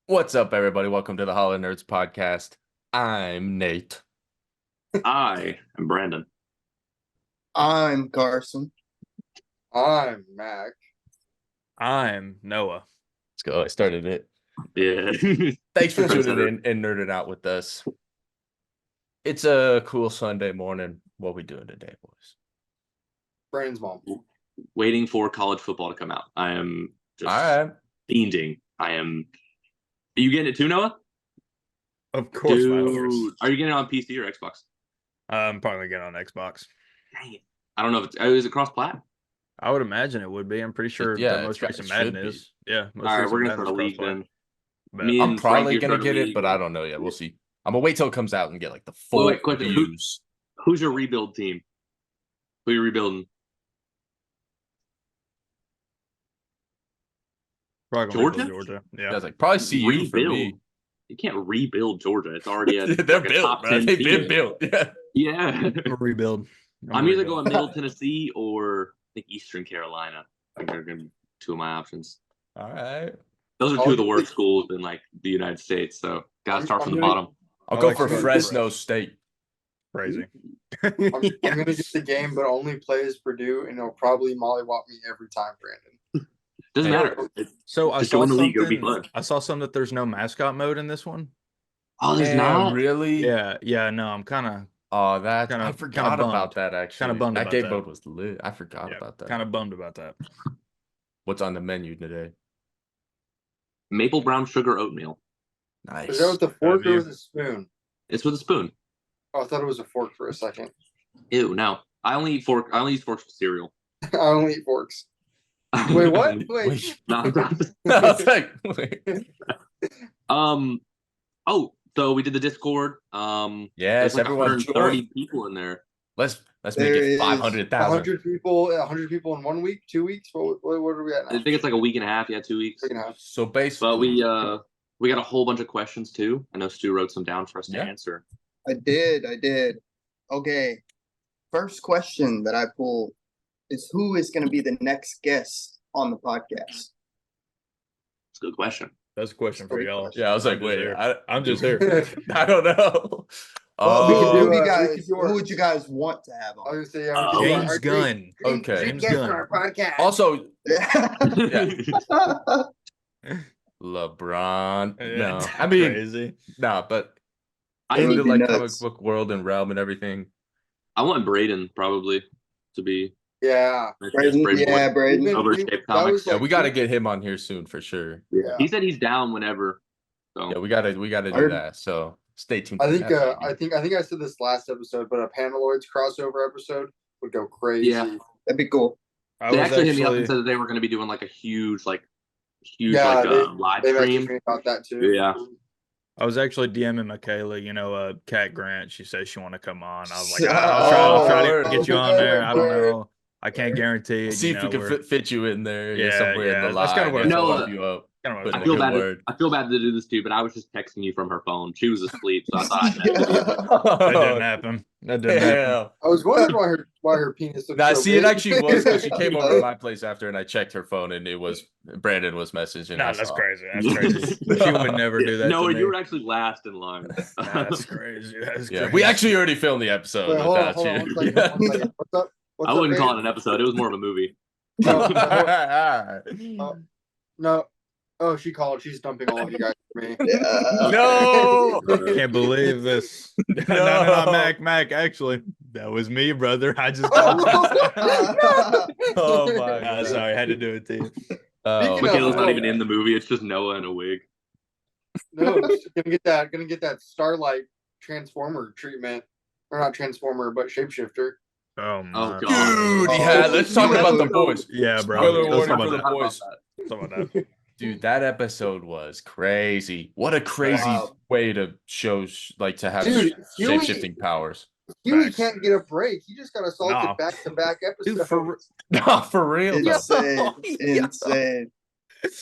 What's up, everybody? Welcome to the Hollow Nerds podcast. I'm Nate. I am Brandon. I'm Carson. I'm Mac. I'm Noah. Let's go. I started it. Yeah. Thanks for tuning in and nerding out with us. It's a cool Sunday morning. What we doing today, boys? Brandon's mom. Waiting for college football to come out. I am just All right. fiending. Are you getting it too, Noah? Of course, my horse. Dude, are you getting it on PC or Xbox? I'm probably gonna get it on Xbox. Dang it. I don't know if is it cross-plat? I would imagine it would be. I'm pretty sure Yeah, the most it recent should Madden be. is. Yeah. Most All right, recent we're gonna Madden start a is league cross-play. then. Bet. I'm probably Frankie gonna started get a it, league. but I don't know yet. We'll see. I'm gonna wait till it comes out and get like the full Wait, question. views. Who's your rebuild team? Who are you rebuilding? Probably gonna Georgia? be Georgia. Yeah, I Yeah. was like, probably CU for me. You can't rebuild Georgia. It's already a They're like a built, top bro. 10 They've team. been built. Yeah. Yeah. I'm a rebuild. I'm either going Middle Tennessee or I think Eastern Carolina. I think they're going to be two of my options. All right. Those are two of the worst schools in like the United States. So gotta start from the bottom. I'll I go like for Fresno. Fresno State. Crazy. I'm gonna get the game, but only play as Purdue, and he'll probably mollywop me every time, Brandon. Doesn't Hey. matter. So I Just saw join the league, it'll be something. fun. I saw something that there's no mascot mode in this one. Oh, there's Damn, not. really? Yeah. No, I'm kind of Oh, that Kinda- I forgot kinda about bummed. that. Actually, Kinda bummed that about game that. mode was lit. I forgot about that. kind of bummed about that. What's on the menu today? Maple brown sugar oatmeal. Nice. Is that with the fork you. or with a spoon? It's with a spoon. Oh, I thought it was a fork for a second. Ew. No, I only eat forks for cereal. I only eat forks. Wait, what? Wait. No, I was like, wait. Oh, so we did the Discord. Yes, there's like everyone 130 join. people in there. Let's make There it is 500,000. 100 people in 1 week, 2 weeks. What are we at now? I think it's like a week and a half. Yeah, 2 weeks. Week and a half. So basically, But we got a whole bunch of questions too. I know Stu wrote some down for us to Yeah. answer. I did. Okay. First question that I pulled is who is going to be the next guest on the podcast? It's a good question. That's a question for Great y'all. question. yeah, I was like, I'm just wait, here. I'm just here. I don't know. Well, we can do, who, you we guys, can do our- who would you guys want to have I on? was gonna say, yeah, we can do James our Gunn. Okay. James guest on Gunn. our podcast. Also, Yeah. LeBron. No, That's I mean, crazy. nah, but I in would the be like nuts. comic book world and realm and everything. I want Braden probably to be. Yeah. Braden, yeah, Braden. We've been- Overshaped that comics. was Yeah, like we got to get him on here soon for sure. Yeah. He said he's down whenever. So Yeah, we gotta do Heard. that. So stay tuned. I for think that, I baby. think I said this last episode, but a Paneloids crossover episode would go crazy. Yeah. That'd be cool. I they was actually hit me up and actually said that they were going to be doing like a huge Yeah, live They messaged stream. me about that too. Yeah. I was actually DMing Michaela, Kat Grant. She said she want to come on. I was like, Oh, I'll try word. to get you on there. I don't Word. know. I can't guarantee it. See if we can we're- fit you in there. Yeah, somewhere in the yeah, line. that's kinda what and I to thought. help you up. kinda what Put I in I a feel good bad. word. I feel bad to do this too, but I was just texting you from her phone. She was asleep, so I thought. That didn't happen. That didn't happen. Yeah. I was wondering why her penis looked Nah, so see, big. it actually was because she came over to my place after, and I checked her phone, and it was Brandon was messaging. No, I that's saw. crazy. That's crazy. She would never do that. No, to me. you were actually last in line. That's crazy. That's Yeah, crazy. we actually already filmed the episode Wait, hold on, without hold on, you. one second, one second. What's up? What's I up, wouldn't babe? call it an episode. It was more of a movie. No. Oh, she called. She's dumping all of you guys for me. Yeah. No. Can't believe this. No, No. Mac. Actually, that was me, brother. I just. Oh my god. Sorry, I had to do it to you. Oh, Speaking of- Michaela's not even in the movie. It's just Noah in a wig. No, gonna get that Starlight Transformer treatment, or not Transformer, but Shapeshifter. Oh my Dude, Oh, yeah, let's talk about the boys. Yeah, bro. Spoiler Let's warning talk for the about boys. that. Talk about that. Dude, that episode was crazy. What a crazy Wow. way to show, to have Dude, Huey- shape-shifting powers. Huey Facts. can't get a break. He just got assaulted Nah. back-to-back Dude, episodes. No, for real, though. Insane. Yeah. Insane.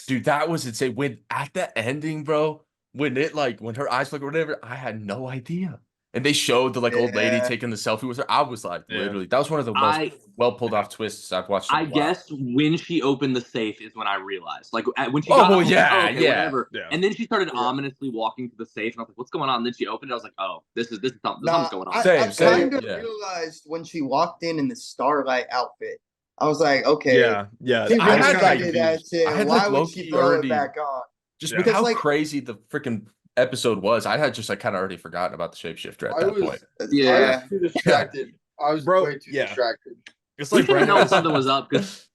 Dude, that was insane. When at the ending, bro, when her eyes flicker, whatever, I had no idea. and they showed the like old lady Yeah. taking the selfie with her. I was like, Yeah. literally, that was one of the most I well pulled off twists I've watched. In a I while. guess when she opened the safe is when I realized. Like when she Oh, got well, up, I was like, yeah, oh, okay, yeah. whatever. Yeah. And then she started Yeah. ominously walking to the safe, and I was like, what's going on? And then she opened it. I was like, oh, this is something. Nah, Something's going on. Same, I same, kind of yeah. realized when she walked in the Starlight outfit. I was like, okay, Yeah, yeah. she I really had, like, did that shit. I had, Why like, would low-key she throw already- it back on? Just Yeah. with Because, how like- crazy the freaking episode was, I had just like kind of already forgotten about the shapeshifter at I that was, point. I Yeah. was too distracted. I was Bro, way too yeah. distracted. It's We like should have Brandon known was- something was up because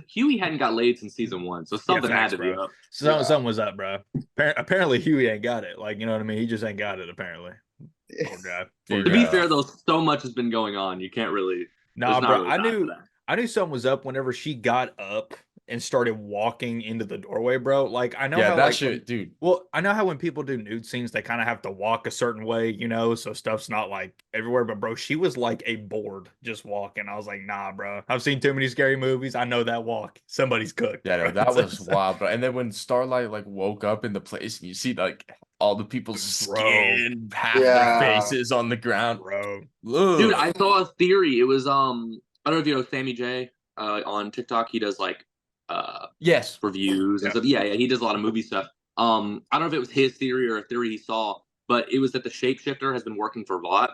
Huey hadn't got laid since season 1, so something facts, had to be bro. up. Something was up, bro. Apparently Huey ain't got it. Like, you know what I mean? He just ain't got it, apparently. Poor guy. Dude, To be Yeah. fair, though, so much has been going on. You can't really. Nah, there's not bro. really I time for knew that. I knew something was up whenever she got up and started walking into the doorway, bro. Like, I know Yeah, how that like shit, when- dude. well, I know how when people do nude scenes, they kind of have to walk a certain way, you know, so stuff's not like everywhere. But bro, she was like a board just walking. I was like, nah, bro. I've seen too many scary movies. I know that walk. Somebody's cooked. Yeah, no, bro. that was wild, bro. And then when Starlight like woke up in the place, and you see like all the people's Bro. skin, half Yeah. their faces on the ground. bro. Dude, Ugh. I saw a theory. It was I don't know if you know Sammy J on TikTok. He does like Yes. reviews and Yeah. stuff. Yeah, he does a lot of movie stuff. I don't know if it was his theory or a theory he saw, but it was that the shapeshifter has been working for Vought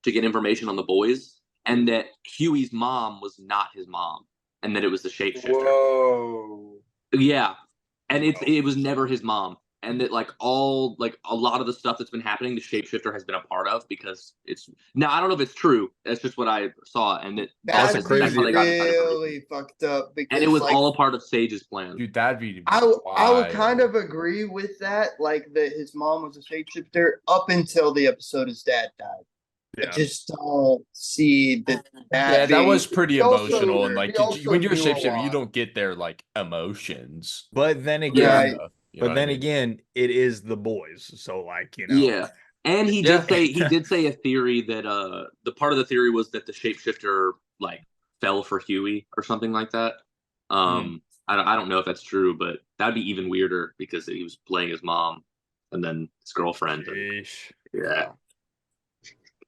to get information on the boys, and that Huey's mom was not his mom, and that it was the shapeshifter. Whoa. Yeah, and it was never his mom, and that like a lot of the stuff that's been happening, the shapeshifter has been a part of because it's now I don't know if it's true. That's just what I saw, and That's the crazy- how they got inside information. really fucked up. Because, And it was like, all a part of Sage's plan. Dude, that'd be I would wild. kind of agree with that. Like that, his mom was a shapeshifter up until the episode his dad died. I Yeah. just don't see that. Yeah, that was pretty He also- emotional, and like he also when you're a knew a shapeshifter, you lot. don't get their like emotions. But then Yeah, again, You know but what I then mean? again, it is the boys. So like, you know. Yeah. And he Yeah. did say a theory that the part of the theory was that the shapeshifter like fell for Huey or something like that. I don't know if that's true, but that'd be even weirder because he was playing his mom and then his girlfriend. And, Sheesh. yeah.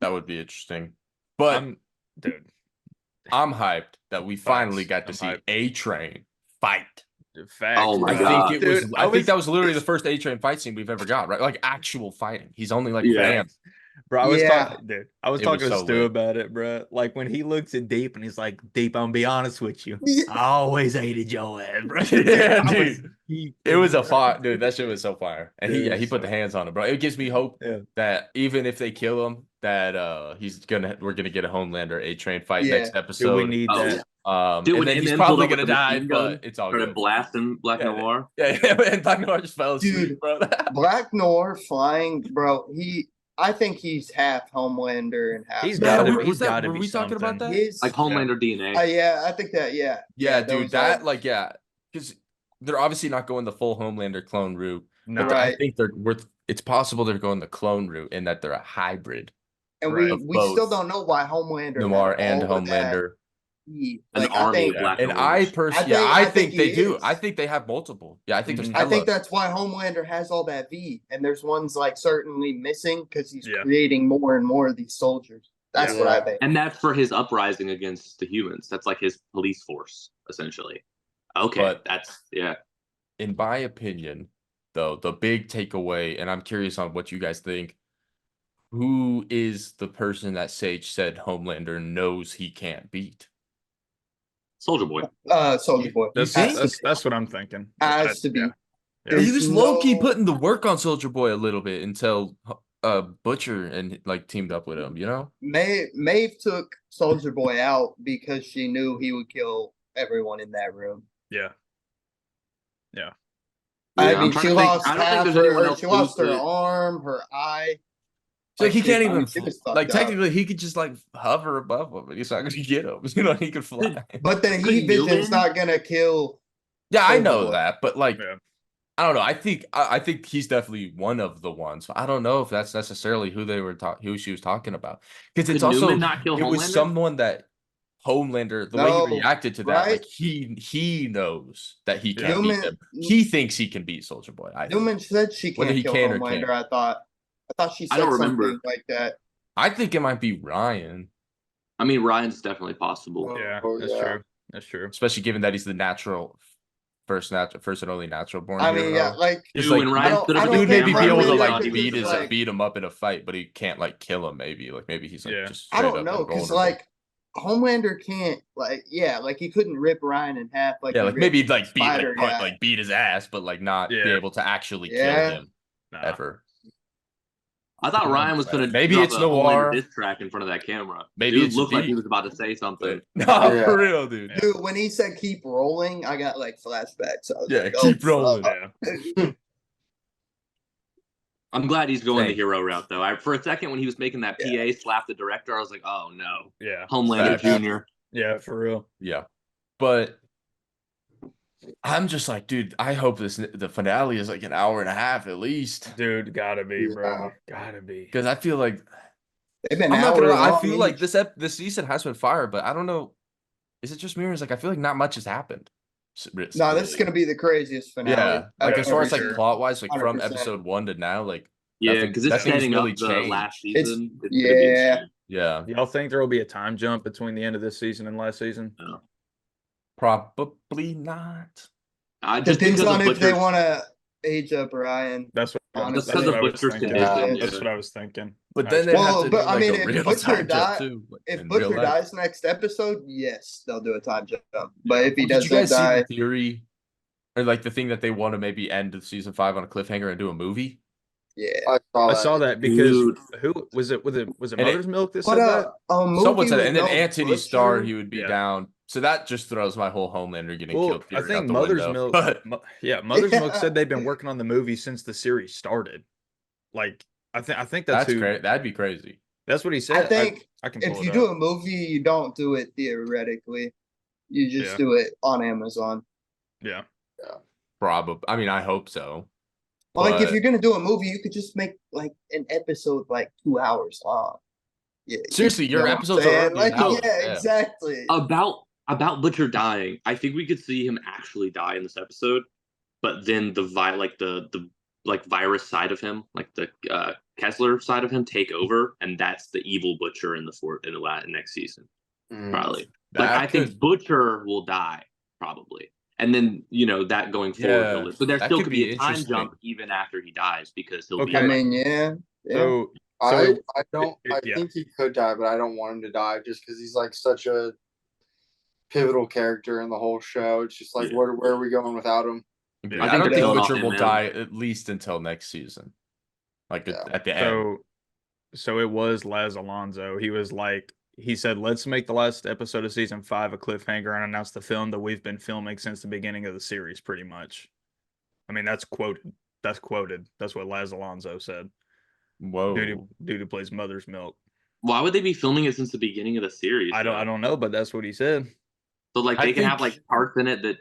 That would be interesting. But I'm, dude, I'm hyped that we finally got to I'm see hyped. A-Train fight. facts. Oh my I bro. God. think it was. Dude, I think that was literally the first A-Train fight scene we've ever got. Right, like actual fighting. He's only like Yeah. fans. Bro, I was Yeah. talking, dude. I was It was talking to so Stu lit. about it, bro. Like when he looks at Deep and he's like, "Deep, I'm gonna be honest with you. Yeah. I always hated your ass, bro." Yeah, I was dude. geeked, It was a bro. fire, dude. That shit was so fire, and Dude, he put the so- hands on him, bro. It gives me hope Yeah. that even if they kill him, that we're gonna get a Homelander A-Train fight Yeah. next Dude, episode. we need Oh, that. yeah. And Dude, when then he's M&M probably pulled up gonna with the die, machine gun, but it's all started good. blasting Black Yeah, Noir. Yeah, and Black Noir just fell asleep, Dude. bro. Black Noir flying, bro. I think he's half Homelander and half. He's Yeah, gotta- was he's that? gotta Were be we talking about something. that? His, Like Homelander DNA. yeah, I think that. Yeah, Yeah, those dude. That all- like yeah, because they're obviously not going the full Homelander clone route. No, But I Right. think it's possible they're going the clone route in that they're a hybrid. and right. we still Both don't know why Homelander Noir had and all of that Homelander. heat. An Like, army I of think, Black And Noirs. I personally, I I think think he they do. is. I think they have multiple. Yeah, I think there's. I think hella. that's why Homelander has all that V, and there's ones like certainly missing because he's Yeah. creating more and more of these soldiers. That's what I Yeah. think. And that's for his uprising against the humans. That's like his police force, essentially. Okay, But- that's yeah. In my opinion, though, the big takeaway, and I'm curious on what you guys think. Who is the person that Sage said Homelander knows he can't beat? Soldier Boy. Soldier Boy. That's think? that's what I'm thinking. Has to be. Yeah. There's He was low key no- putting the work on Soldier Boy a little bit until Butcher and like teamed up with him. You know? Maeve took Soldier Boy out because she knew he would kill everyone in that room. Yeah. I Yeah, I'm mean, trying she to think- lost I don't think half there's anyone her. else She lost her who's the- arm, her eye. So he can't I mean, even she was fucked like up. technically he could just like hover above him and he's not gonna get him. You know, he could fly. But the Could heat vision's Newman- not gonna kill. Yeah, I Soldier know Boy. that, but like Yeah. I don't know. I think he's definitely one of the ones. I don't know if that's necessarily who she was talking about because it's Could also Newman not kill it was Homelander? someone that Homelander the way No, he reacted to that right? like he knows that he Yeah. can't beat Newman- them. He thinks he can beat Soldier Boy. I think. Newman said she Whether can't he kill can or Homelander. can't. I thought she I said don't something remember. like that. I think it might be Ryan, I mean, Ryan's definitely possible. Yeah, Oh, that's yeah. true. That's true. especially given that he's the first and only natural born I hero. mean, yeah, like He's Dude, like, when I Ryan don't- stood I up at don't he would the think maybe be camera, able to I Homelander thought like he could was beat just, gonna his die. like- beat him up in a fight, but he can't like kill him. Maybe he's like Yeah. just I straight don't up know, because invulnerable. like Homelander can't, like, yeah, like he couldn't rip Ryan in half like Yeah, he like ripped maybe like beat Spider like guy. beat his ass, but like not be Yeah. able to actually kill Yeah. him Nah. ever. I thought Ryan was gonna Maybe drop it's a Homelander Noir. diss track in front of that camera. Maybe Dude it's looked like he Deep. was about to say something. But no, Yeah. for real, dude. Yeah. Dude, when he said keep rolling, I got like flashbacks. I was Yeah, like, keep oh, rolling. fuck. Yeah. I'm glad he's going the Same. hero route though. For a second when he was making that Yeah. PA slap the director, I was like, oh no, Yeah. Homelander Facts. Jr. Yeah, for real. Yeah, but I'm just like, dude, I hope the finale is like an hour and a half at least, Dude, gotta be, bro. Yeah. Gotta be. because I feel like They've been I'm not gonna hour lie, I long feel like each. this season has been fire, but I don't know. Is it just me or is like I feel like not much has happened? No, this is gonna be the craziest finale. Yeah, like I've as far ever as like seen. plot wise, like from 100%. episode 1 to now, like Yeah, because it's nothing's setting really up the last changed. season. It's gonna be Yeah. insane. Yeah, Y'all think there will be a time jump between the end of this season and last season? probably not. Just Depends because on of if they Butcher's- want to age up Ryan. That's what. Honestly. That's because what of I was Butcher's thinking. condition, That's yeah. what I was thinking. But I then was- they Well, have to but do I like mean, a if real Butcher time jump die- too. like, If in real Butcher life. dies next episode, yes, they'll do a time jump. But if he Did you doesn't guys see die, the theory or like the thing that they want to maybe end the season 5 on a cliffhanger and do a movie? yeah. I saw that because Dude. who was it? Was it And Mother's Milk that But said that? a movie Someone said it, with and then no Anthony Starr, Butcher- he would be Yeah. down. So that just throws my whole Homelander getting Well, killed I theory out think the Mother's window. Milk. But Mother's Milk Yeah. said they've been working on the movie since the series started. Like, I think that's that's who. great. That'd be crazy. That's what he I said. think I can pull if it you up. do a movie, you don't do it theoretically. You just Yeah. do it on Amazon. Yeah. Probably. I mean, I hope so. Like if But- you're gonna do a movie, you could just make like an episode like 2 hours long. Yeah, Seriously, your know what I'm episodes are saying? already like, out. yeah, Yeah. exactly. About Butcher dying, I think we could see him actually die in this episode, but then the virus side of him, like the Kessler side of him, take over, and that's the evil Butcher in the next season, probably. Like That I think could- Butcher will die probably, and then that going forward, Yeah, he'll live. So there that still could could be be a time interesting. jump even after he dies because he'll be. Okay. I like, mean, yeah. So I don't. I yeah. think he could die, but I don't want him to die just because he's like such a pivotal character in the whole show. It's just like, Yeah. where are we going without him? Yeah. I, I think don't they're think killing off Butcher him, will man. die at least until next season. Like Yeah. at the end. So it was Les Alonso. He was like, he said, "Let's make the last episode of season 5 a cliffhanger and announce the film that we've been filming since the beginning of the series, pretty much." I mean, that's quoted. That's quoted. That's what Les Alonso said. Whoa. Dude who plays Mother's Milk. Why would they be filming it since the beginning of the series? I though? don't know, but that's what he said. So like I they can have think- like parts in it that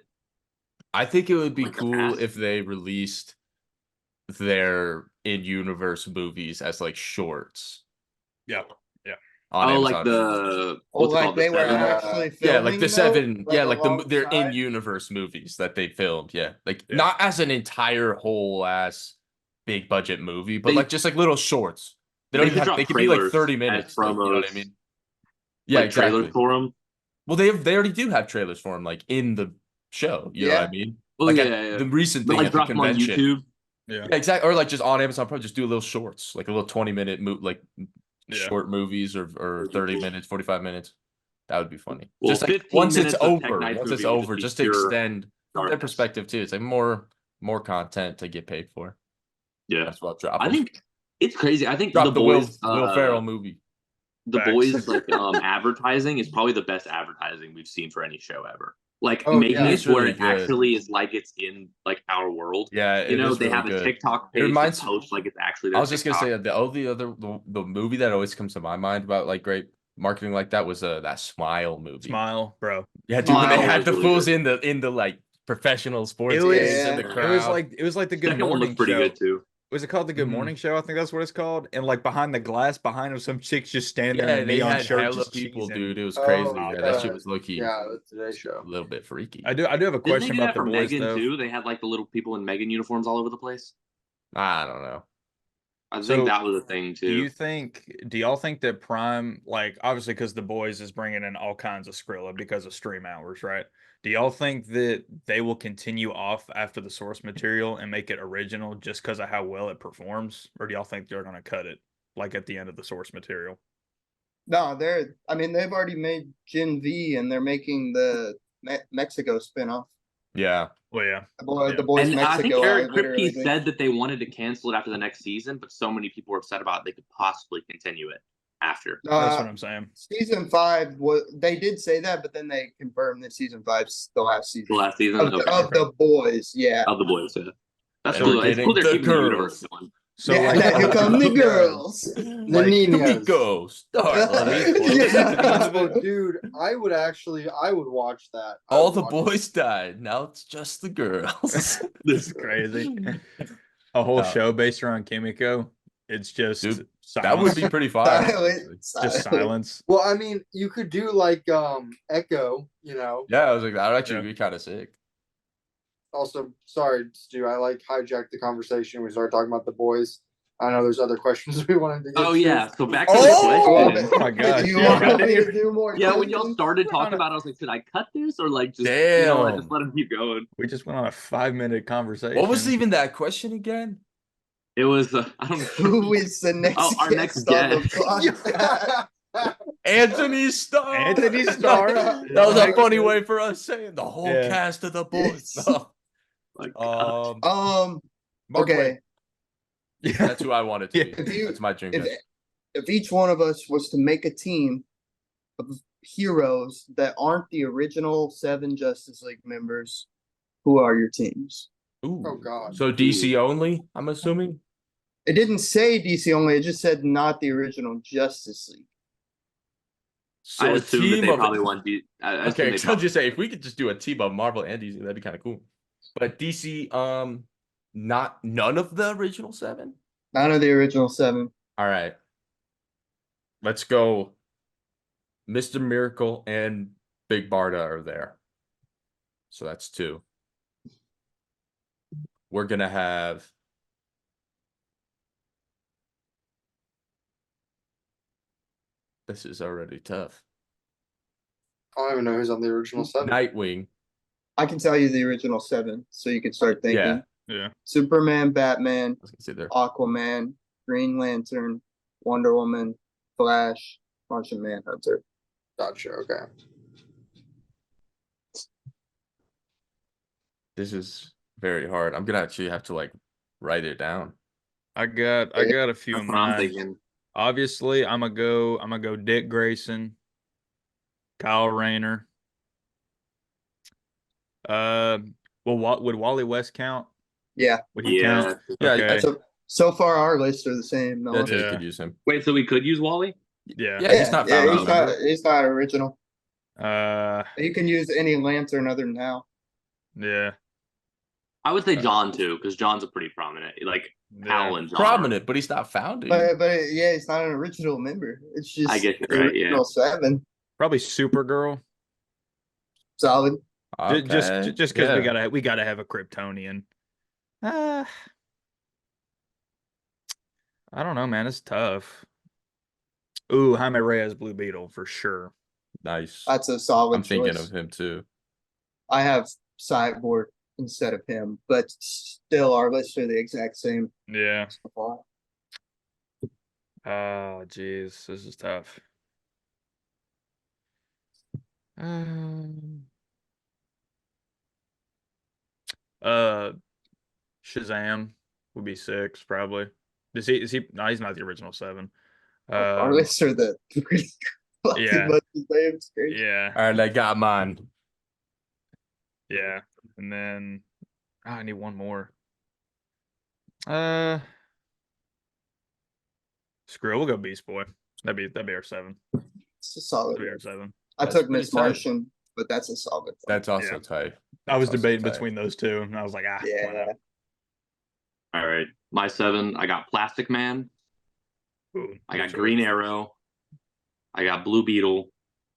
I think it would be Like the cool past. if they released their in-universe movies as like shorts Yeah. on like Amazon. the Oh, what's it like called? they The were Seven? actually filming. Yeah, like the those, 7. like, Yeah, like their alongside? in-universe movies that they filmed. Yeah, like Yeah. not as an entire whole ass big budget movie, but They- like just like little shorts. They They don't should even have. drop They could be like trailers 30 as minutes. Like, you know what I promos, mean? Yeah, like trailers exactly. for them. Well, they already do have trailers for them, like in the show. You know what I mean? Well, Like yeah, at yeah. the recent But thing like at the drop them on convention. YouTube. Yeah. Yeah, exactly. Or like just on Amazon Pro, just do little shorts, like a little 20-minute like Yeah. short movies or 30 minutes, 45 minutes. That would be funny. Well, just like 15 once it's minutes of Tech over, Knight's once it's movie would just over, be just to pure extend their darkness. perspective too. It's like more content to get paid for. Yeah, That's what I'll drop. I 'em. think it's crazy. I think drop the the boys, Will Ferrell movie. the Facts. boys like advertising is probably the best advertising we've seen for any show ever. Like Oh, making yeah, it it's where really it good. actually is like it's in like our world. Yeah, You it know, is they really have a good. TikTok It page reminds- that posts like it's actually their I was just gonna TikTok. say the movie that always comes to my mind about like great marketing like that was that Smile movie. Smile, bro. Yeah, dude, when they Smile had was the really fools good. in the like professional sports It was- games in the Yeah. crowd. It was like the Good Second one Morning looks pretty Show. good too. Was it called the Good Mhm. Morning Show? I think that's what it's called. And like behind the glass, behind him, some chicks just standing there Yeah, in a they neon had shirt, hella just people, cheesing. dude. It was Oh, crazy. yeah. Yeah, that shit was low key. Yeah, the Today A Show. little bit freaky. I do have a Didn't they question do about that the for boys Megan though. too? They had like the little people in Megan uniforms all over the place. I don't know. I So, think that was a thing too. Do y'all think that Prime, like, obviously because the boys is bringing in all kinds of Skrilla because of stream hours, right? Do y'all think that they will continue off after the source material and make it original just because of how well it performs, or do y'all think they're gonna cut it like at the end of the source material? No, I mean, they've already made Gen V and they're making the Mexico spinoff. Yeah. Well, yeah, The boys And I think Mexico are Eric literally Kripke said that they wanted to cancel it after the next season, but so many people were upset about it, they could possibly continue it after. that's what I'm saying. Season 5 was they did say that, but then they confirmed that season 5's the last The season last season of the boys. Yeah. of the boys. Yeah. That's And cool. we're It's cool they're getting keeping the the universe girls. going. So, yeah, like, now here come the girls. Like Niñas. Kamiko, Starlight. Oh, dude, I would watch that. I All would the watch boys died. Now it's just the girls. this is crazy. A whole No. show based around Kimiko. It's just Dude, silence. That would be pretty fire. Silent, just silence. Well, I mean, you could do like Echo, you know. Yeah, I was like, that would actually Yeah. be kind of sick. Also, sorry, Stu, I like hijacked the conversation. We started talking about the boys. I know there's other questions we wanted to get Oh to. yeah. So back to Oh! the question. Oh my gosh. You Yeah, want I me didn't to do more? Yeah, when y'all questions? started We're on talking a- about it, I was like, should I cut this or like just like just Damn. let him keep going? We just went on a 5-minute conversation. What was even that question again? It was I don't know. Who is the next Oh, our guest next on the guest. podcast? Anthony Starr. Anthony Starr. That was a Next funny is- way for us saying the whole Yeah. cast of the boys. Yes. No. Like, God. Mark Okay. Waid. Yeah. That's who I wanted to Yeah. be. If you- That's my dream If guest. if each one of us was to make a team of heroes that aren't the original 7 Justice League members, who are your teams? Ooh. Oh, God. So DC only, I'm assuming? It didn't say DC only, it just said not the original Justice League. So I a assume that team they of probably want to. Okay, so I'll just say if we could just do a team of Marvel and DC, that'd be kind of cool. But DC, none of the original 7? None of the original 7. All right. Let's go. Mr. Miracle and Big Barda are there. So that's 2. We're gonna have this is already tough. I don't even know who's on the original 7. Nightwing. I can tell you the original 7, so you can start thinking. Yeah. Yeah. Superman, Batman, I was gonna say there. Aquaman, Green Lantern, Wonder Woman, Flash, Martian Manhunter. Gotcha. Okay. This is very hard. I'm gonna actually have to like write it down. I got a few That's in what I'm mind. thinking. Obviously, I'm gonna go Dick Grayson, Kyle Rayner. Well, what would Wally West count? Yeah. Would he count? Yeah, Okay. So far our lists are the same. Noah. That's how you Yeah. could use him. Wait, so we could use Wally? Yeah. Yeah, he's not found. he's not. He's not original. Uh, You can use any lantern other than Hal. yeah. I would say John too, because John's a pretty prominent. Like Hal and John. Prominent, but he's not founding. But yeah, he's not an original member. It's just I guess you're the right, yeah. original 7. Probably Supergirl. Solid. Just because yeah. we gotta have a Kryptonian. I don't know, man. It's tough. Ooh, Jaime Reyes, Blue Beetle for sure. Nice. That's a solid I'm thinking choice. of him too. I have Cyborg instead of him, but still our lists are the exact same. Yeah. so far. Oh, jeez, this is tough. Shazam would be 6 probably. Is he? No, he's not the original 7. Our lists are the yeah. the same. It's crazy. Yeah, All right, I got mine. yeah, and then I need one more. Screw it, we'll go Beast Boy. That'd be our 7. It's a solid. That'd be our 7. I That's took pretty Miss tight. Martian, but that's a solid. one. That's also Yeah. tight. I was That's also debating tight. between those 2, and I was like, why Yeah. not? All right. My 7, I got Plastic Man. Ooh, I good got choice. Green Arrow. I got Blue Beetle.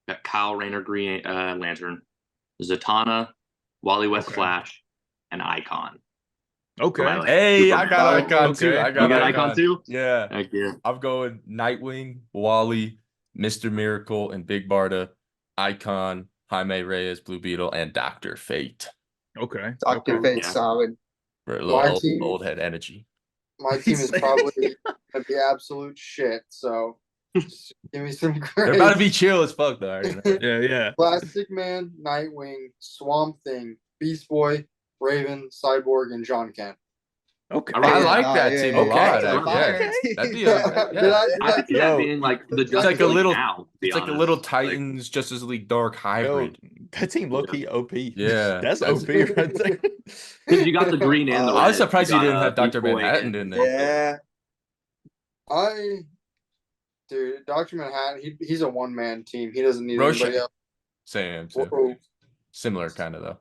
Got Kyle Rayner, Green Lantern. Zatanna, Wally West Okay. Flash, and Icon. Okay. my, like, Hey, I Superman. got Okay. Icon too. Okay. I You got got Icon. Icon too? Yeah. Heck yeah. I'm going Nightwing, Wally, Mr. Miracle, and Big Barda, Icon, Jaime Reyes, Blue Beetle, and Dr. Fate Okay. Dr. Okay. Fate's Yeah. solid. for a My little team- old head energy. My team is probably gonna be absolute shit. So just give me some They're about to be grace. chill as fuck though. I already know. Yeah, yeah. Plastic Man, Nightwing, Swamp Thing, Beast Boy, Raven, Cyborg, and John Kent. Okay. I Yeah, like nah, that yeah, team yeah, a lot. yeah, Yeah, fire that'd be team. a Did yeah. I could see that Yo, being like the It's Justice like a League little. now. To be It's like a honest. little Like, Titans Justice League Dark Yo, hybrid. that team low key OP. Yeah, That's that's- OP right there. because you got the green and the I red. I was surprised you got, didn't have Beast Dr. Boy Manhattan and in there. Yeah. Dude, Dr. Manhattan, he's a one-man team. He doesn't need Rorschach. anybody else. Same. Whoa. Similar kind of though.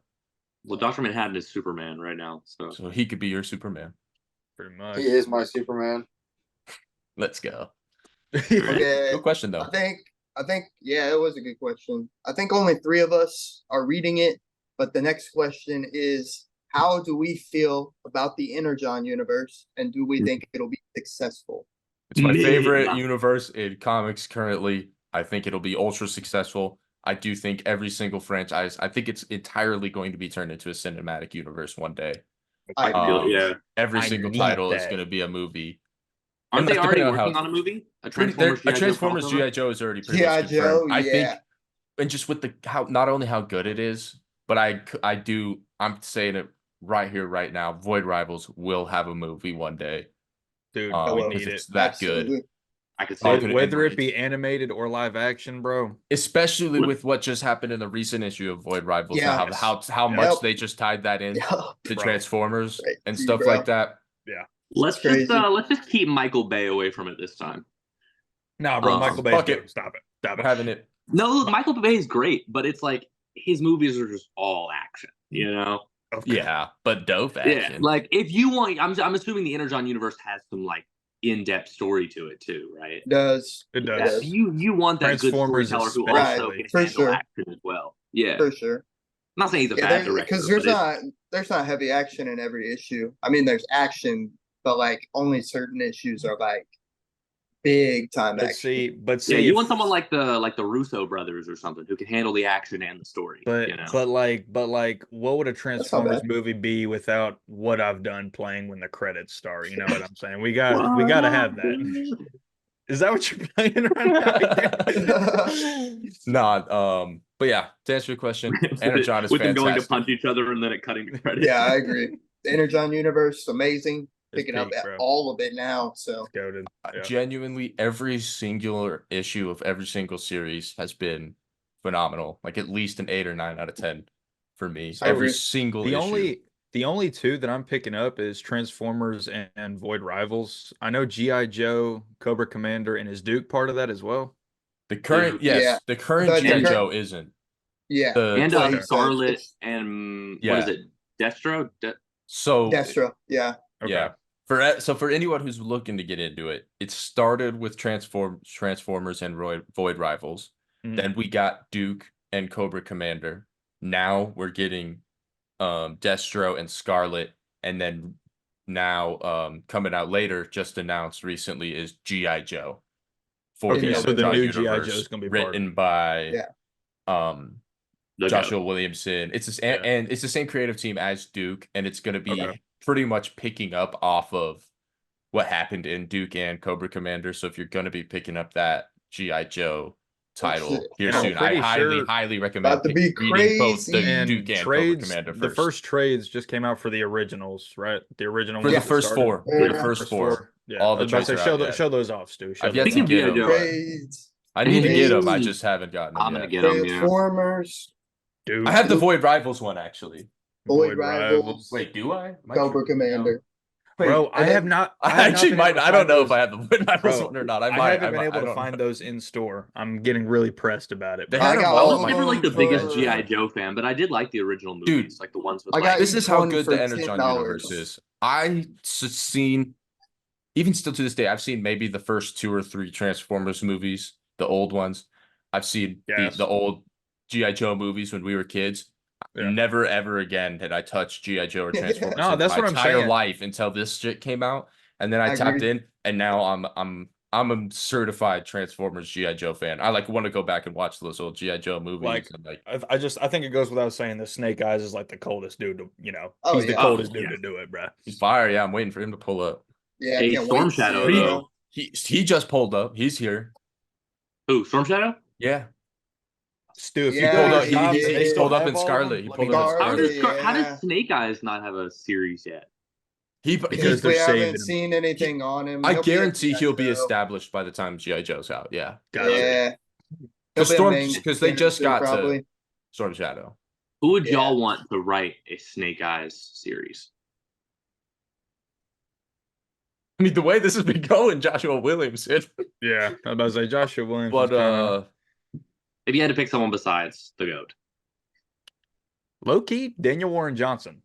Well, Dr. Manhattan is Superman right now, so So he could be your Superman. Pretty much. He is my Superman. Let's go. Okay. Good question though. I think, yeah, it was a good question. I think only 3 of us are reading it, but the next question is, how do we feel about the Energon universe, and do we think it'll be successful? It's my favorite Yeah. universe in comics currently. I think it'll be ultra successful. I do think every single franchise, I think it's entirely going to be turned into a cinematic universe one day. I feel- yeah. Every I single need title is that. going to be a movie. Aren't they Unless already depending on working how- on a movie? A Pretty- Transformers a G.I. Joe Transformers crossover? GI Joe is already pretty G.I. much confirmed. Joe, I yeah. think, and just with the how not only how good it is, but I'm saying it right here, right now. Void Rivals will have a movie one day. Dude, Oh, we well, need because it. it's that good. Absolutely. I could see Oh, it. could- Whether and it be animated or live action, bro. Especially What- with what just happened in the recent issue of Void Rivals, Yeah. and how Yep. much they just tied that in Yeah. to Bro. Transformers and Crazy, stuff bro. like that. Let's Crazy. just keep Michael Bay away from it this time. Nah, bro, Michael Bay's fuck good. it. Stop it. Stop We're it. having it. No, Michael Bay is great, but it's like his movies are just all action, you know? Okay. Yeah, but dope Yeah, action. like if you want, I'm assuming the Energon Universe has some like in-depth story to it too, right? Does. It That, does. you want that good Transformers storyteller who especially. also can For handle sure. action as well. Yeah, For sure. I'm not saying he's a Yeah, bad director, because but it's- there's not heavy action in every issue. I mean, there's action, but like only certain issues are like big time But action. see, yeah, you if- want someone like the Russo brothers or something who can handle the action and the story. But you know? but like what would a not Transformers bad. movie be without what I've done playing when the credits start? You know what I'm saying? We gotta have that. Is that what you're playing right now? Nah, but yeah, to answer your question, Energon is with them going to fantastic. punch each other and then it cutting to credits. Yeah, I agree. The Energon universe, amazing. It's Picking up peak, bro. all of it now. So Goated. Yeah. Genuinely, every singular issue of every single series has been phenomenal. Like at least an 8 or 9 out of 10 for me. I Every agree. single The issue. only two that I'm picking up is Transformers and Void Rivals. I know G.I. Joe, Cobra Commander, and is Duke part of that as well? The current, Yeah. yes, the current But G.I. the Joe isn't. yeah, And like you said, Scarlet it's and Yeah. what is it? Destro? So Destro. Yeah. Okay. yeah. So for anyone who's looking to get into it, it started with Transformers and Void Rivals. Mhm. Then we got Duke and Cobra Commander. Now we're getting Destro and Scarlet, and then now coming out later, just announced recently, is G.I. Joe. For Okay, so the Energon new G.I. Universe, Joe is gonna be part of written by Yeah. The Joshua goat. Williamson. It's the, Yeah. and it's the same creative team as Duke, and it's going to be Okay. pretty much picking up off of what happened in Duke and Cobra Commander. So if you're going to be picking up that G.I. Joe title shit. here And I'm soon, I pretty highly, sure- highly recommend About to be reading both the crazy. And Duke and trades, Cobra Commander the first. first trades just came out for the originals, right? The original For ones the that first started. four. Yeah. For the first four. Yeah, All I the was about to trades say, are out yet. show those off, Stu. Show I've yet those to Speaking off. of get G.I. them. Joe, but Trades. I need to get them. I Hey. just haven't gotten them I'm gonna yet. get them. Yeah. Transformers, Dude, I have the Void Rivals one, actually. Void Rivals, Wait, do I? Am I Cobra tripping? Commander. Wait, bro, and then- I have not actually been might. able to I don't find know those- if I have the Void Rivals Bro, one or not. I I haven't been able to don't find know. those in store. I'm getting really pressed about it. They bro. had I them got all all at I of was my never like the for- biggest G.I. Joe fan, but I did like the original movies, like the ones with I got This each is how one good for the Energon $10. Universe is. Seen, even still to this day, I've seen maybe the first 2 or 3 Transformers movies, the old ones. I've seen Yes. the old G.I. Joe movies when we were kids. Yeah. Never ever again had I touched G.I. Joe or Transformers No, in that's my what I'm entire saying. life until this shit came out. And then I I tapped agree. in, and now I'm a certified Transformers G.I. Joe fan. I like want to go back and watch those old G.I. Joe movies. Like, And like I think it goes without saying that Snake Eyes is like the coldest dude to, Oh, he's the yeah. coldest Oh, dude yeah. to do it, bro. he's fire. Yeah, I'm waiting for him to pull up. Yeah, I Hey, can't Storm wait to see Shadow, it, though. bro. He just pulled up. He's here. Who? Storm Shadow? Yeah. Stu, if He you Yeah, go pulled to up. the he shop He, and they he did. still pulled up have in all of Scarlet. them, He let me pulled up in know. How Scarlet. Scarlet. does Yeah. Snake Eyes not have a series yet? Because We they're saving haven't him. seen anything on him. I He'll be a guarantee he'll be G.I. Joe. established by the time G.I. Joe's out. Yeah. Gotcha. Yeah. He'll Because be a Storm, main because they just character, got to probably. Storm Shadow. Who would Yeah. y'all want to write a Snake Eyes series? I mean, the way this has been going, Joshua Williamson. Yeah, I was about to say Joshua Williams. But If you had to pick someone besides the GOAT. low key, Daniel Warren Johnson.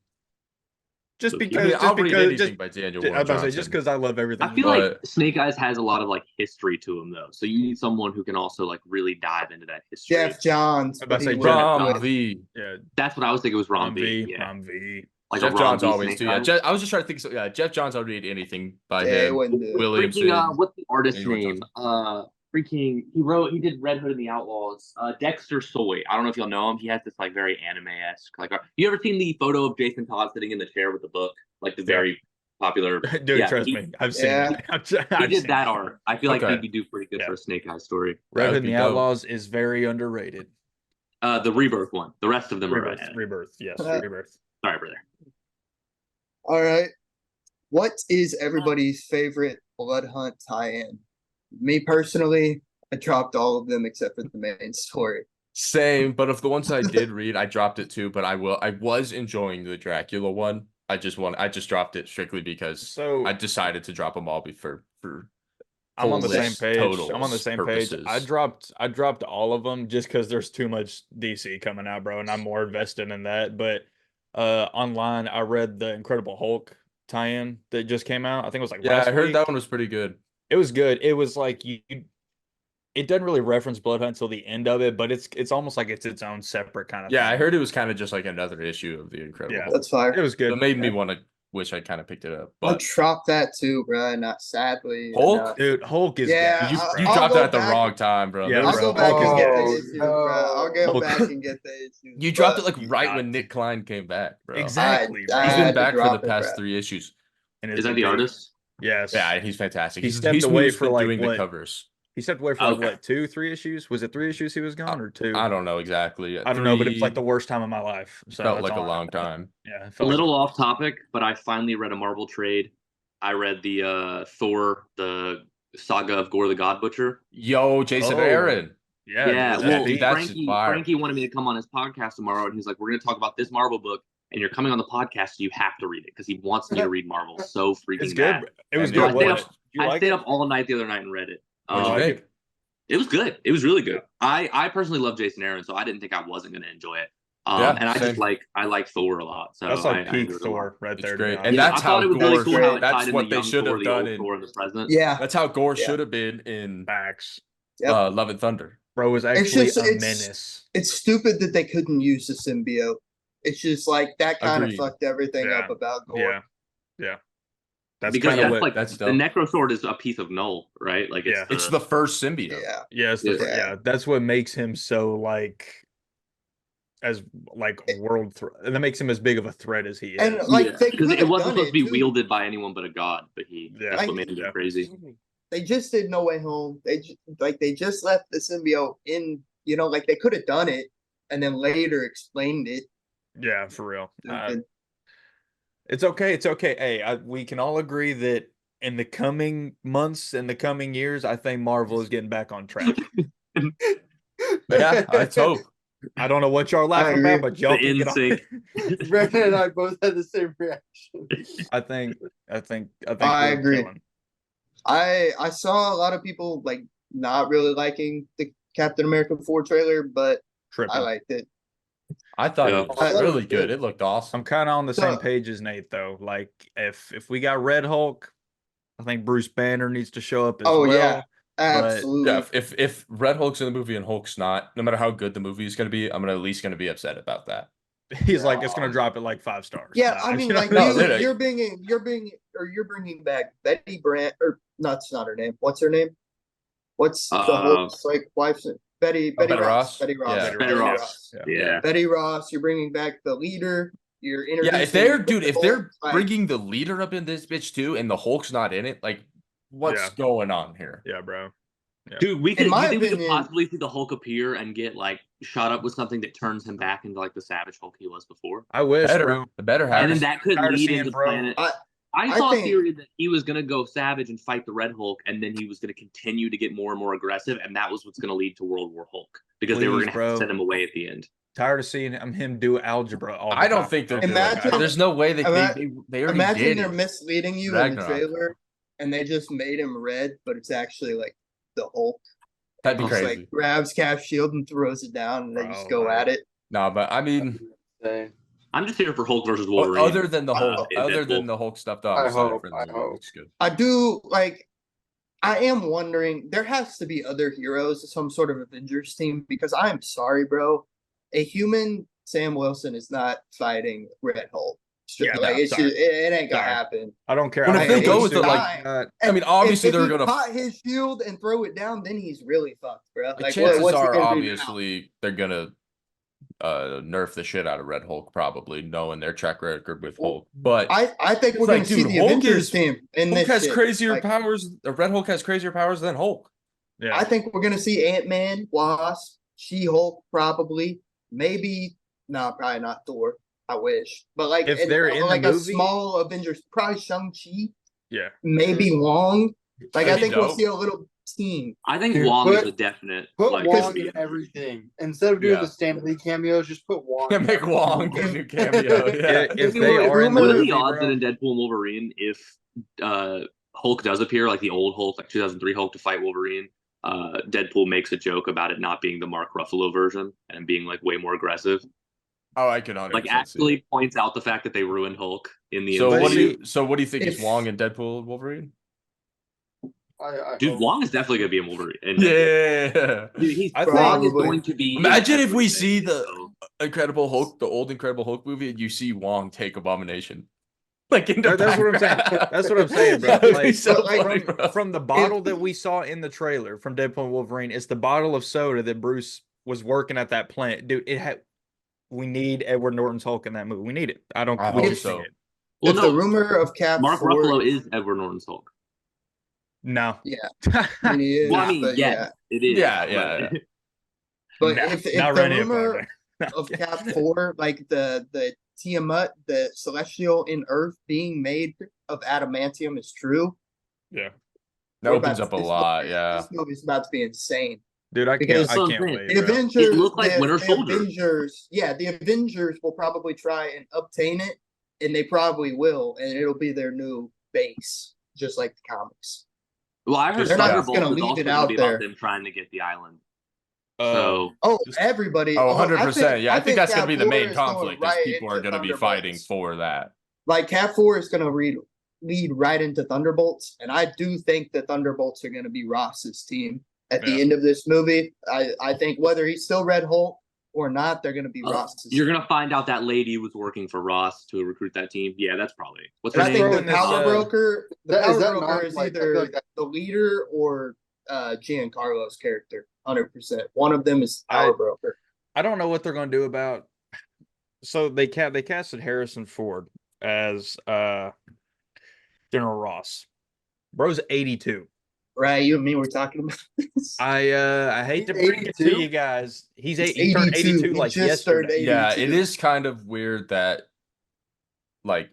Just Low-key. because, I mean, just I'll read because, anything just by Daniel I Warren was about to say, Johnson. just because I love everything. I feel But- like Snake Eyes has a lot of like history to him though, so you need someone who can also like really dive into that history. Jeff Johns. I'm about but to he say wouldn't Jeff do Rom it. V. yeah, That's what I was thinking was Ron Rom V. V, Yeah, Rom V. like Jeff a Ron Johns V always Snake too. Yeah, Eyes. I was just trying to think. So, yeah, Jeff Johns. I'll read anything by Yeah, he him. wouldn't do it. Williamson. Freaking what's the artist's Daniel Warren name? He did Red Hood and the Outlaws. Dexter Soy. I don't know if y'all know him. He has this like very anime-esque like you ever seen the photo of Jason Todd sitting in the chair with the book? Like the very popular Dude, yeah, trust he, me, I've seen Yeah. it. He I've did seen that it. art. I feel like Okay. he'd do pretty good Yeah. for a Snake Eyes story. Red That would Hood and be the dope. Outlaws is very underrated. The Rebirth one. The rest of them are Rebirth, bad. Rebirth, yes, Uh, Rebirth. Sorry, brother. All right. What is everybody's favorite Blood Hunt tie-in? Me personally, I dropped all of them except for the main story. Same, but of the ones I did read, I dropped it too. But I was enjoying the Dracula one. I just dropped it strictly because So I decided to drop them all for I'm on the same fullness, page. totals, I'm on the same page. purposes. I dropped all of them just because there's too much DC coming out, bro, and I'm more invested in that. But online, I read the Incredible Hulk tie-in that just came out. I think it was like Yeah, last I heard week. that one was pretty good. It was good. It was like it doesn't really reference Blood Hunt until the end of it, but it's almost like it's its own separate kind of Yeah, thing. I heard it was kind of just like another issue of the Incredible Yeah. Hulk. That's fire. It was good. It made me want to wish I kind of picked it up. I But dropped that too, bro. Not sadly. Hulk? enough. Dude, Hulk is Yeah, you, gas, you bro. I'll dropped go it at the back- wrong time, bro. Yeah, There was I'll go bro. back Hulk and is get the gas. issues, bro. I'll go Hulk. back and get the issues. You dropped it but like right got when to. Nick Klein came back, bro. Exactly, I bro. He's had been to back for the drop it, past bro. 3 issues. And Is that the artist? Yes. Yeah, he's fantastic. He He's stepped away mostly for, been like, doing the what? covers. He stepped away for like Okay. what, 2-3 issues? Was it 3 issues he was gone or 2? I don't know exactly. I don't know, but it was like 3 the worst time of my life. So felt that's like a all I know. long time. Yeah, it A felt little off topic, but I finally read a Marvel trade. I read the Thor, the saga of Gore the God Butcher. Yo, Jason Oh, Aaron. Yeah, Yeah, dude, well, dude, that's Frankie, fire. Frankie wanted me to come on his podcast tomorrow, and he's like, "We're going to talk about this Marvel book, and you're coming on the podcast, so you have to read it because he wants me to read Marvel so freaking it's bad." good. It was And good. I What? stayed Did up- you I like stayed it? up all night the other night and read it. What'd you like think? It was good. It was really good. I personally love Jason Aaron, so I didn't think I wasn't going to enjoy it. Yeah, And I just same. I like Thor a lot. So That's like I peak enjoyed it a lot. Thor right It's there. to great. be And honest. Yeah, that's I thought how it was really Gore- cool how it that's tied in what the they young should Thor, have the done old in- Thor, and the present. Yeah. That's how Gore Yeah. should have been in Facts. Yep. Love and Thunder. Bro was actually just- a it's- menace. It's stupid that they couldn't use the symbiote. It's just like that kind of Agreed. fucked everything Yeah. up about Gore. Yeah. Yeah. That's Because kind of that's what like that's the dope. Necrosword is a piece of Null, right? Like Yeah. It's the first symbiote. Yeah. yes, Yeah. that's what makes him so like as like world threat. And that makes him as big of a threat as he is. And like they because could it have wasn't done supposed to be too. wielded by anyone but a god, but Yeah. that's what Like- made him Yeah. go crazy. They just did No Way Home. They just left the symbiote in. Like they could have done it and then later explained it. Yeah, for real. Stupid. It's okay. It's okay. Hey, we can all agree that in the coming months and the coming years, I think Marvel is getting back on track. Yeah, let's hope. I don't know what y'all are laughing agree. about, but y'all The can get on. NSYNC. Brandon and I both had the same reaction. I think I we're agree. chilling. I saw a lot of people like not really liking the Captain America 4 trailer, but Tripping. I liked it. I thought Yeah. it was really good. It looked awesome. I'm kind of on the same So- page as Nate though. Like if we got Red Hulk, I think Bruce Banner needs to show up as Oh, well. yeah. Absolutely. Yeah, if Red Hulk's in the movie and Hulk's not, no matter how good the movie is going to be, I'm at least going to be upset about that. He's like, it's gonna drop at like 5 stars. Yeah, Nah, I mean, you know? like No, you, literally. you're bringing back Betty Brant, or that's not her name. What's her name? What's the Uh, Hulk's like wife's name? Betty Betty Ross. Ross? Betty Ross. Yeah. Betty Betty Ross, Ross. yeah. Yeah. Betty Ross. You're bringing back the leader. You're Yeah, introducing. if they're dude, if they're Hulk, like, bringing the leader up in this bitch too, and the Hulk's not in it, like, what's Yeah. going on here? Yeah, bro. Dude, we In could. my You think we could opinion- possibly see the Hulk appear and get like shot up with something that turns him back into like the Savage Hulk he was before? I wish, Better, bro. the better And happen. then that could tired of lead seeing into bro. Planet. I I saw think- a theory that he was going to go Savage and fight the Red Hulk, and then he was going to continue to get more and more aggressive, and that was what's going to lead to World War Hulk because they were Please, going to have to bro. send him away at the end. Tired of seeing him do algebra all the I don't time. think they're Imagine- doing that. There's no way they already Imagine did they're it. misleading you in the Ragnarok. trailer, and they just made him red, but it's actually like the Hulk. That'd be He just, crazy. like grabs Cap's shield and throws it down, and they just go Bro. at it. No, but I mean, Say, I'm just here for Hulk versus Wolverine. other than the Hulk, in other Deadpool. than the Hulk stuff, though, I I'm excited hope, for I the hope. looks good. I do like. I am wondering. There has to be other heroes, some sort of Avengers team, because I'm sorry, bro. A human Sam Wilson is not fighting Red Hulk. Yeah, like no, it's sorry. just, it ain't gonna Sorry. happen. I don't care. Well, I if they hate go it with too. the, like, I mean, obviously if they're he gonna. caught his shield and throw it down, then he's really fucked, bro. The Like, chances what's he are gonna do now? obviously they're gonna nerf the shit out of Red Hulk, probably knowing their track record with Well, Hulk. But I think It's we're like, gonna see dude, the Hulk Avengers is- team in Hulk this has shit. crazier Like, powers. Red Hulk has crazier powers than Hulk. Yeah. I think we're gonna see Ant-Man, Wasp, She-Hulk, probably. Maybe probably not Thor. I wish, but like If they're in the like movie- a small Avengers, probably Shang-Chi, Yeah. maybe Wong. Like I That'd be think we'll dope. see a little team. I think Dude, Wong is put- a definite. put like, Wong be- in everything instead of doing Yeah. the Stan Lee cameos. Just put Wong. Can in make everything. Wong get a new cameo. Yeah. If Maybe they what- are in the what are movie, the odds bro, that in Deadpool and Wolverine, if Hulk does appear, like the old Hulk, like 2003 Hulk to fight Wolverine, Deadpool makes a joke about it not being the Mark Ruffalo version and being like way more aggressive. Oh, I can 100% Like see actually it. points out the fact that they ruined Hulk in the So But what do MCU. you? So what do you think is if- Wong and Deadpool and Wolverine? Dude, Dude, Wong is definitely gonna be in Wolverine. In Deadpool. Yeah. Dude, he's I Wong is probably- going to be. in Imagine if we everything, see the so- Incredible Hulk, the old Incredible Hulk movie, and you see Wong take Abomination. Like in the That's what I'm saying. background. That's what I'm saying, bro. That would be Like, so like, funny, bro. from the bottle that we saw in the trailer from Deadpool and Wolverine, it's the bottle of soda that Bruce was working at that plant. Dude, it had. We need Edward Norton's Hulk in that movie. We need it. I don't. I we hope just so. need it. Well, if no, the rumor of Cap Mark Ford- Ruffalo is Edward Norton's Hulk. No. Yeah. I mean, he is, Well, I mean, but yes, it is. Yeah, yeah, but- But Nah, if not the running it, rumor partner. of Cap 4, like the Tiamat, the Celestial in Earth being made of adamantium is true, Yeah. That we're opens about up a this lot. movie- Yeah. This movie's about to be insane. Dude, I Because can't. I can't something- wait. The Bro. Avengers, looked like Winter the Soldier. Avengers, yeah, the Avengers will probably try and obtain it, and they probably will, and it'll be their new base, just like the comics. Well, I heard They're not just Thunderbolt gonna is leave also it going to out be there. about them trying to get the island. Uh, So Oh, Just- everybody! Oh, I 100%. think- Yeah, I think that's going to Cap be the 4 main is going conflict. Is right people are into going to be fighting Thunderbolts. for that. Like Cap 4 is going to lead right into Thunderbolts, and I do think the Thunderbolts are going to be Ross's team at the Yeah. end of this movie. I think whether he's still Red Hulk or not, they're going to be Ross's. you're team. going to find out that lady was working for Ross to recruit that team. Yeah, that's probably what's And her I name. think Throwing the this, Power Broker, is that not, is like, I feel either like that- the leader or Giancarlo's character. 100%. One of them is Power Broker. I don't know what they're going to do about. So they casted Harrison Ford as General Ross. Bro's 82. Right, you and me were talking about this. I hate to He's bring it to 82? you guys. He He's turned 82. 82 He like just turned yesterday. 82. Yeah, it is kind of weird that, like,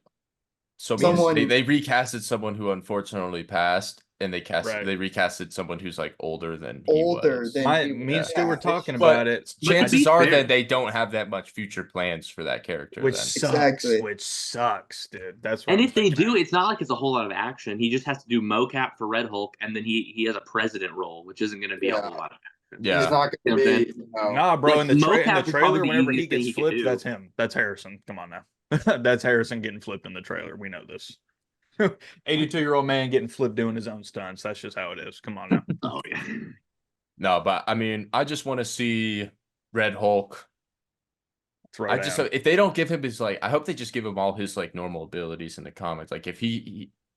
so because Someone- they recasted someone who unfortunately passed, and they Right. recasted someone who's like older than Older was. than- Me and Stu were talking But about it, chances be are fair- that they don't have that much future plans for that character. which then. sucks. Exactly. Which sucks, dude. That's what And I'm if they thinking. do, it's not like it's a whole lot of action. He just has to do mocap for Red Hulk, and then he has a president role, which isn't going to be a Yeah. whole lot of action. Yeah. He's not You know going what I'm to be. No. Nah, bro. Like, in the mocap is trailer, probably the whenever he easiest thing gets he could flipped, do. that's him. That's Harrison. Come on now. That's Harrison getting flipped in the trailer. We know this. 82-year-old man getting flipped doing his own stunts. That's just how it is. Come on now. Oh yeah. No, but I mean, I just want to see Red Hulk Throw I just down. if they don't give him his like, I hope they just give him all his like normal abilities in the comics. Like if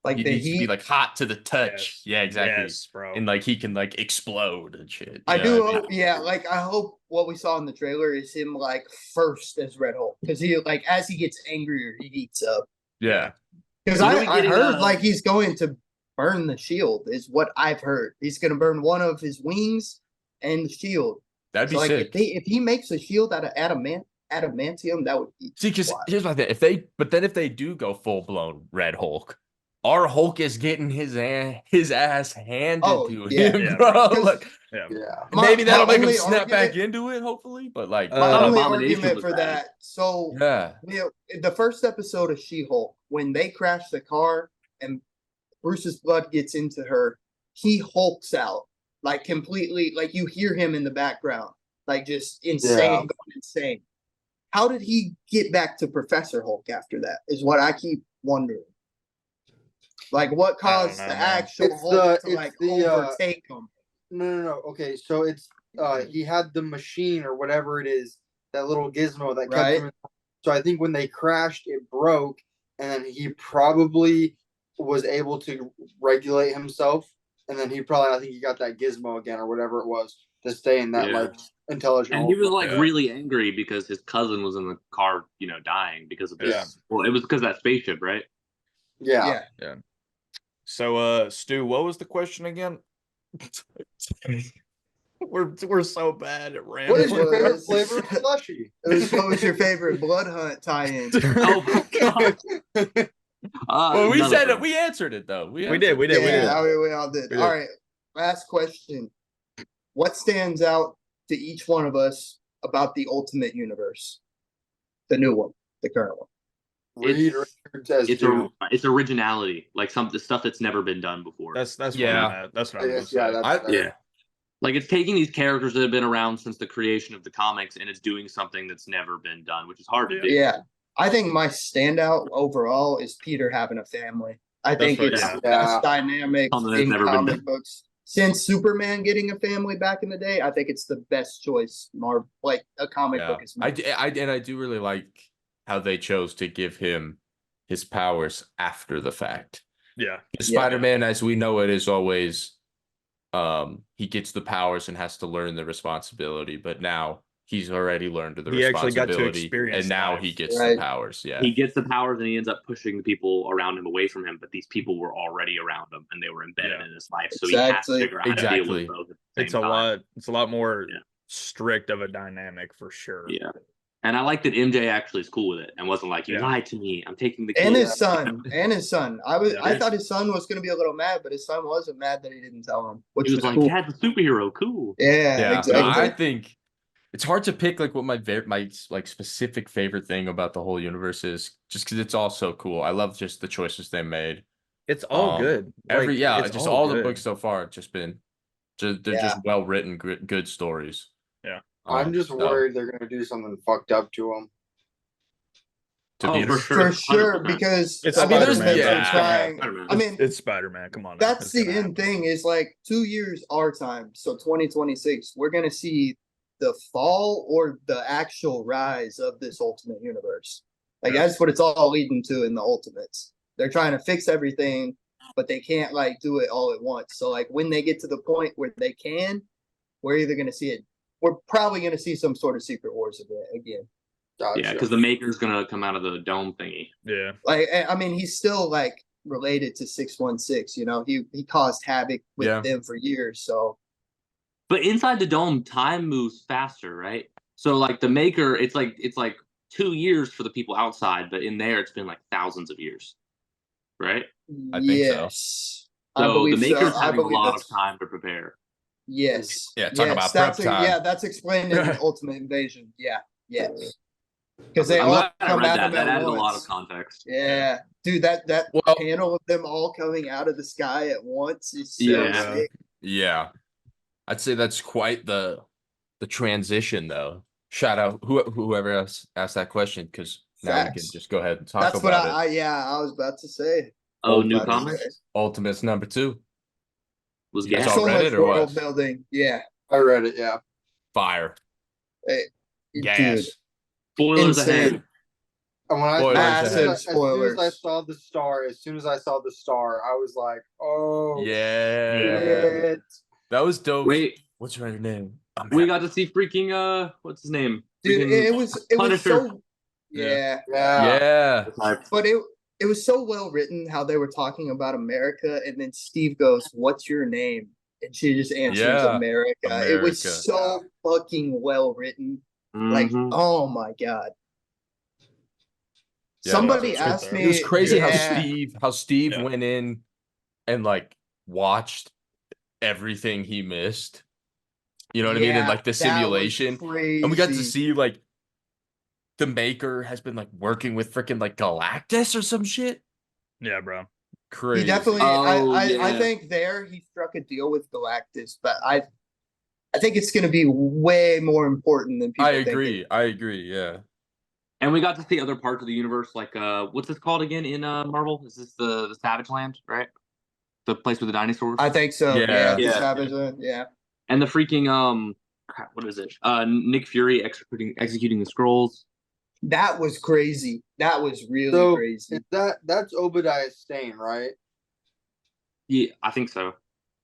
Like he the needs to be heat. like hot to the touch. Yes. Yeah, exactly. Yes, bro. And like he can like explode and shit. I You know do what I mean? hope, yeah, like I hope what we saw in the trailer is him like first as Red Hulk. Because he like as he gets angrier, he heats up. Yeah. Because When are we I getting, heard like he's going to burn the shield, is what I've heard. He's gonna burn one of his wings and the shield. That'd be So like sick. if he makes a shield out of adamantium, that would be See, because wild. here's my thing. But then if they do go full blown Red Hulk, our Hulk is getting his ass handed Oh, to yeah. him, Yeah, bro. bro. Like, Yeah. Yeah. maybe that'll my make him only snap back argument- into it, hopefully. But like, My thought only Abomination argument was for bad. that. So yeah, the first episode of She-Hulk, when they crash the car and Bruce's blood gets into her, he hulks out like completely, like you hear him in the background, like just insane, Yeah. going insane. How did he get back to Professor Hulk after that? Is what I keep wondering. Like, what caused know, the man. actual It's Hulk to it's like the, overtake him? No. Okay, so it's he had the machine or whatever it is, that little gizmo that kept Right. him. So I think when they crashed, it broke, and then he probably was able to regulate himself, and then I think he got that gizmo again or whatever it was to stay in that Yeah. like intelligent. And he was like Yeah. really angry because his cousin was in the car, dying because of this. Yeah. Well, it was because of that spaceship, right? yeah. So, Stu, what was the question again? We're so bad at What random. is your favorite was- flavor of slushy? What was your favorite Blood Hunt tie-in? Oh my god. well, we none of said it. them. We answered it though. We did. We Yeah, I did. mean, we all did. We did. All right, last question. What stands out to each one of us about the Ultimate Universe? The new one, the current one. Reed Richards as Doom. It's originality, like the stuff that's never been done before. That's Yeah. That's what I was Yeah, gonna say. that's yeah. Like it's taking these characters that have been around since the creation of the comics and it's doing something that's never been done, which is hard to do. Yeah, I think my standout overall is Peter having a family. I think what- it's yeah. the best dynamic Something that's in never been comic done. books. Since Superman getting a family back in the day, I think it's the best choice. Like a comic Yeah, book is. I do really like how they chose to give him his powers after the fact. Yeah. Spider-Man, as we know it, is always he gets the powers and has to learn the responsibility, but now he's already learned the He actually got to responsibility, experience and now life. he gets Right. the powers. Yeah, He gets the powers and he ends up pushing the people around him away from him, but these people were already around him and they were embedded Yeah. in his life. So he has to Exactly. figure out how to deal Exactly. with both at the It's same time. it's a lot more Yeah. strict of a dynamic for sure. Yeah. And I like that MJ actually is cool with it and wasn't like, you Yeah. lied to me. I'm taking the kid. And his son. Yeah. I thought his son was gonna be a little mad, but his son wasn't mad that he didn't tell him, which He was was like, cool. Dad's a superhero. Cool. Yeah, yeah. exactly. No, I think it's hard to pick like what my like specific favorite thing about the whole universe is, just because it's all so cool. I love just the choices they made. It's all good. It's Just all all the good. books so far have just been, they're Yeah. just well written, good stories. Yeah. I'm just So, worried they're gonna do something fucked up to him. to Oh, be for For sure, 100%. because It's I mean, there's Spider-Man, been yeah. some trying. Spider-Man. I mean, It's Spider-Man. Come on. now. that's It's the gonna end happen. thing is like 2 years our time, so 2026 we're gonna see the fall or the actual rise of this Ultimate Universe. Like Yeah. that's what it's all leading to in the Ultimates. They're trying to fix everything, but they can't like do it all at once. So like when they get to the point where they can, we're either gonna see it. We're probably gonna see some sort of Secret Wars event again. Gotcha. Yeah, because the Maker's going to come out of the dome thingy. Yeah. Like I mean, he's still like related to 616. You know, he caused havoc with Yeah. them for years. So But inside the dome, time moves faster, right? So like the Maker, it's like 2 years for the people outside, but in there it's been like thousands of years, right? I think so. yes, I So the believe Maker's so. I having a believe lot that's of time to prepare. yes. Yeah, talk yes, about that's prep time. Yeah, that's explained in the Ultimate Invasion. Yeah, yes. Because they I'm all glad I come read at that. him That at added a lot once. of context. Yeah, dude, that Well- panel of them all coming out of the sky at once is so Yeah. sick. Yeah, I'd say that's quite the transition though. Shout out whoever else asked that question, because now we can Facts. just go ahead and talk That's what about it. I was about to say. Oh, new About to comics say. Ultimates number 2. was You guys gas. all So read much it or what? world building. Yeah. I read it. Yeah. Fire. Hey, dude, Gas. Spoilers ahead. Insane. And when I Spoilers Massive ahead. as soon as I spoilers. saw the star, I was like, oh Yeah. shit. That was dope. Wait, What's her name? we got to see freaking what's his name? Dude, Freaking it was Punisher. so yeah. Yeah. Yeah. But it was so well written how they were talking about America, and then Steve goes, "What's your name?" And she just answers Yeah. America. It was America. so fucking well written. Like, Mhm. oh my god. Yeah, Somebody that's right asked there. me. It was crazy yeah, how Steve Yeah. went in and like watched everything he missed. You know what I mean? And like the that was simulation. And we got to crazy. see like the maker has been like working with freaking like Galactus or some shit. Yeah, bro. Crazy. He definitely. Oh, I yeah. think there he struck a deal with Galactus, but I think it's going to be way more important than people I think. agree. I agree. Yeah. And we got to see other parts of the universe, like what's this called again in Marvel? Is this the Savage Land, right? The place with the dinosaurs. I think so. Yeah. The Yeah. Savage Land, yeah. And the freaking crap, what is it? Nick Fury executing the scrolls. That was crazy. That was really So crazy. is that's Obadiah Stane, right? Yeah, I think so.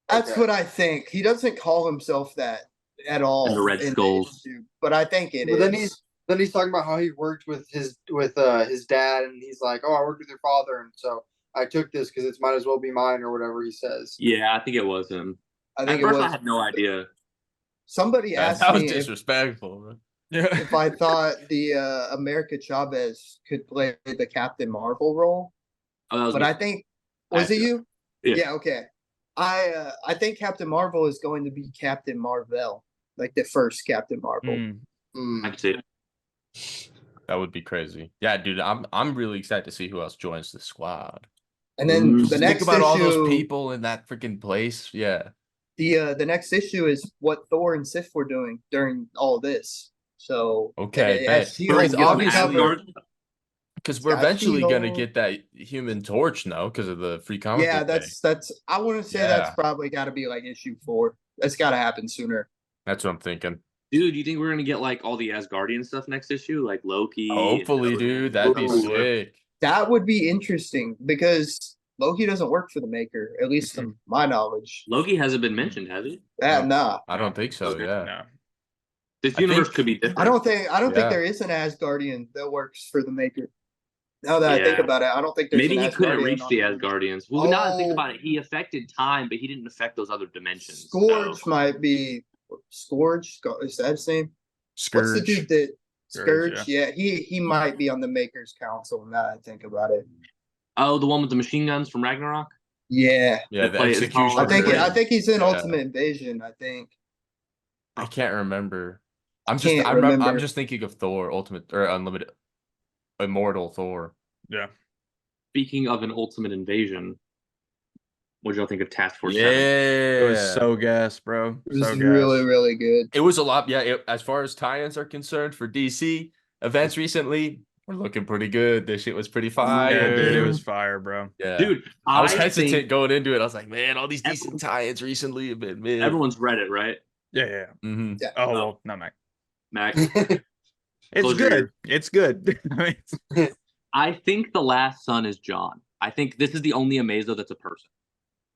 That's Okay. what I think. He doesn't call himself that at all. And the Red in Skulls. issue, but I think it But is. then he's talking about how he worked with his dad, and he's like, "Oh, I worked with your father, and so I took this because it might as well be mine," or whatever he says. Yeah, I think it was him. I At think it first, I was. had no idea. Somebody asked That was me disrespectful, bro. Yeah. if I thought the America Chavez could play the Captain Marvel role, Oh, that was but me. I think was it you? Yeah. Okay. I think Captain Marvel is going to be Captain Marvel, like the first Captain Marvel. Mm. I can see it. That would be crazy. Yeah, dude. I'm really excited to see who else joins the squad. And then the Think next about issue, all those people in that freaking place. Yeah. the next issue is what Thor and Sif were doing during all this. So Okay, it has bet. She-Hulk Because on the obviously, cover. because we're got eventually gonna She-Hulk. get that Human Torch now because of the free comic Yeah, book day. that's. I want to say that's Yeah. probably got to be like issue 4. That's got to happen sooner. That's what I'm thinking. Dude, you think we're gonna get like all the Asgardian stuff next issue, like Loki? Hopefully, and dude. That'd be Ooh. sick. That would be interesting because Loki doesn't work for the Maker, at least to my knowledge. Loki hasn't been mentioned, has he? Nah. I don't think so. Okay. Yeah. No. This I universe think- could be different. I don't think Yeah. there is an Asgardian that works for the Maker. Now that I think Yeah. about it, I don't think there's Maybe an he couldn't Asgardian reach on the it. Asgardians. Well, now that I think Oh. about it, he affected time, but he didn't affect those other dimensions. Scourge so- might be Scourge. Is that his name? Scourge. What's the dude that Scourge, Scourge? Yeah, he might be on the Maker's Council. Now that I think about it. Oh, the one with the machine guns from Ragnarok. Yeah, Yeah, They the play- it's execution. called- I think he's in Yeah. Ultimate Invasion. I think. I can't remember. I'm Can't I'm remember. just thinking of Thor, Ultimate or Unlimited, Immortal Thor. Yeah. Speaking of an Ultimate Invasion, what did y'all think of Task Force 7? It was so gas, bro. It was So gas. really, really good. It was a lot. Yeah, as far as tie-ins are concerned for DC events recently, we're looking pretty good. This shit was pretty fire. Yeah, dude, it was fire, bro. Yeah. Dude, I was think hesitant going into it. I was like, man, all these Everyone- decent tie-ins recently have been mid. Everyone's read it, right, Yeah, yeah. Mhm. Yeah. Oh, well, not Mac. Mac? It's Close your good. ears. It's good. I mean, it's- I think the last son is John. I think this is the only Amazo that's a person.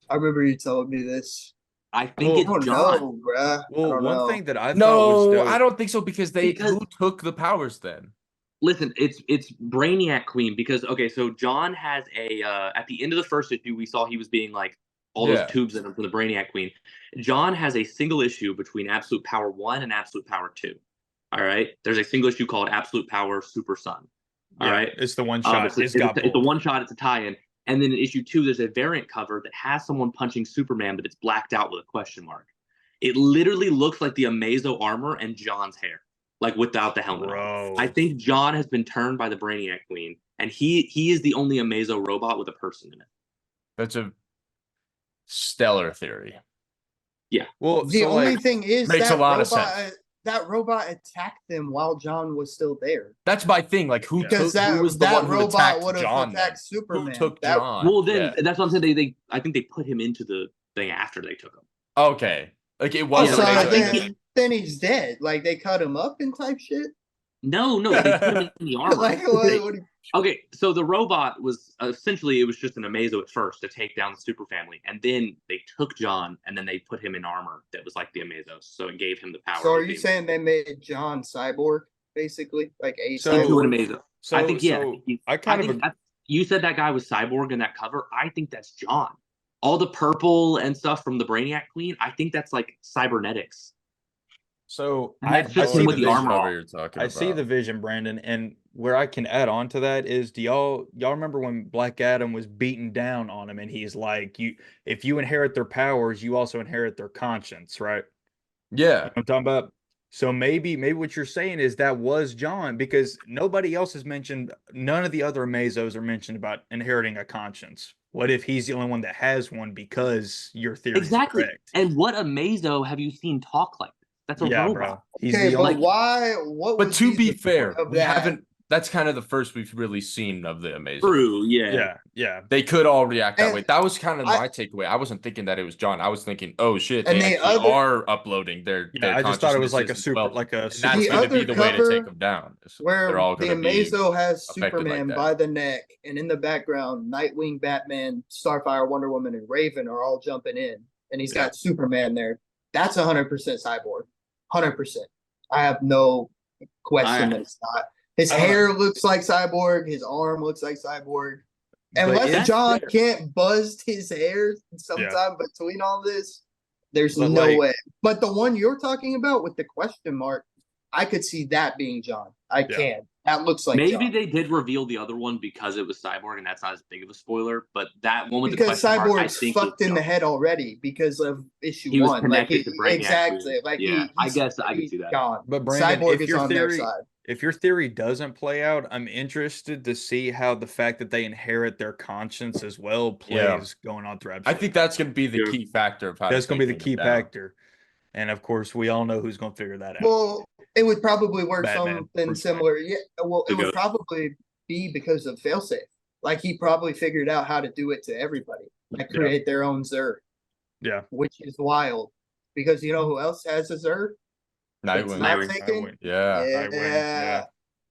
I remember you telling me this. I think Well, I it's don't John. know, bruh. I well, don't one know. thing that I thought was No, dope. I don't think so because Because- who took the powers then? Listen, it's Brainiac Queen because okay, so John has a at the end of the first issue we saw he was being like all Yeah. those tubes in him from the Brainiac Queen. John has a single issue between Absolute Power 1 and Absolute Power 2. All right, there's a single issue called Absolute Power Super Sun. All Yeah, right, it's the one shot. it's a one shot. It's a tie-in, and then in issue 2 there's a variant cover that has someone punching Superman, but it's blacked out with a question mark. It literally looks like the Amazo armor and John's hair, like without the helmet on. Bro. I think John has been turned by the Brainiac Queen, and he is the only Amazo robot with a person in it. That's a stellar theory. Well, The so only like, thing is Makes that a lot of robot, sense. that robot attacked them while John was still there. That's my thing. Like who, Because who was the that one who robot attacked would have John? Then? attacked Superman. Who took That- John? Well, then Yeah. that's what I'm saying. They I think they put him into the thing after they took him. Okay, like it Oh, wasn't. so Yeah, Amazo I think Invasion. then he's dead. Like they cut him up and type shit. No, they put him in the armor. Like They- what okay, so the robot was essentially, it was just an Amazo at first to take down the super family, and then they took John and then they put him in armor that was like the Amazos, so it gave him the power. So are of you the saying they made John cyborg, basically? Like a So- into an cyborg? Amazo? So I think yeah. so he- I kind think of that, you said that guy was cyborg in that cover. I think that's John. All the purple and stuff from the Brainiac Queen. I think that's like cybernetics. so And that's I just see him the with the vision. armor cover off. you're talking I see about. the vision, Brandon, and where I can add on to that is, do y'all remember when Black Adam was beaten down on him, and he's like, "You, if you inherit their powers, you also inherit their conscience, right?" You know Yeah. what I'm talking about. So maybe what you're saying is that was John, because nobody else has mentioned, none of the other Amazos are mentioned about inheriting a conscience. What if he's the only one that has one, because your theory is Exactly. correct? And what Amazo have you seen talk like this? That's a Yeah, robot. bro. He's Okay, the but only. why? What? But would to be the fair, point of we that? haven't. That's kind of the first we've really seen of the Amazing. True, yeah. Yeah. They could all react that And way. That was kind of I- my takeaway. I wasn't thinking that it was John. I was thinking, oh shit, And they the actually other- are uploading their I just thought it was like a consciousnesses as super, well. like a And super. that's The going to be other the way to cover take them down. Where They're all the going to be Amazo has affected like Superman that. by the neck, and in the background, Nightwing, Batman, Starfire, Wonder Woman, and Raven are all jumping in, and he's got Superman there. That's 100% cyborg, 100%. I have no question that it's not. His I don't know. hair looks like cyborg. His arm looks like cyborg. But Unless it's- John fair. can't buzz his hair sometime between all this, there's But, no like- way. But the one you're talking about with the question mark, I could see that being John. I Yeah. can. That looks like Maybe John. they did reveal the other one because it was Cyborg, and that's not as big of a spoiler. But that one with Because the question mark, I Cyborg's think fucked is in the John. head already because of issue He was 1. Like connected to Brainiac, exactly. yeah. Like Yeah, I he's guess I could pretty see that. Gone. But Brandon, Cyborg if is your on their theory, side. if your theory doesn't play out, I'm interested to see how the fact that they inherit their conscience as well plays going on through. I think that's going to be the Sure. key factor of how that's going to be the take key them down. factor, and of course, we all know who's going to figure that out. Well, it would probably work Batman, something Bruce Wayne. similar. Yeah. Well, it The would goat. probably be because of failsafe. Like he probably figured out how to do it to everybody. Like Yeah. create their own Zerg, Yeah, which is wild. Because you know who else has a Zerg? It's Nightwing. not Nightwing. taken. Yeah. Nightwing, yeah.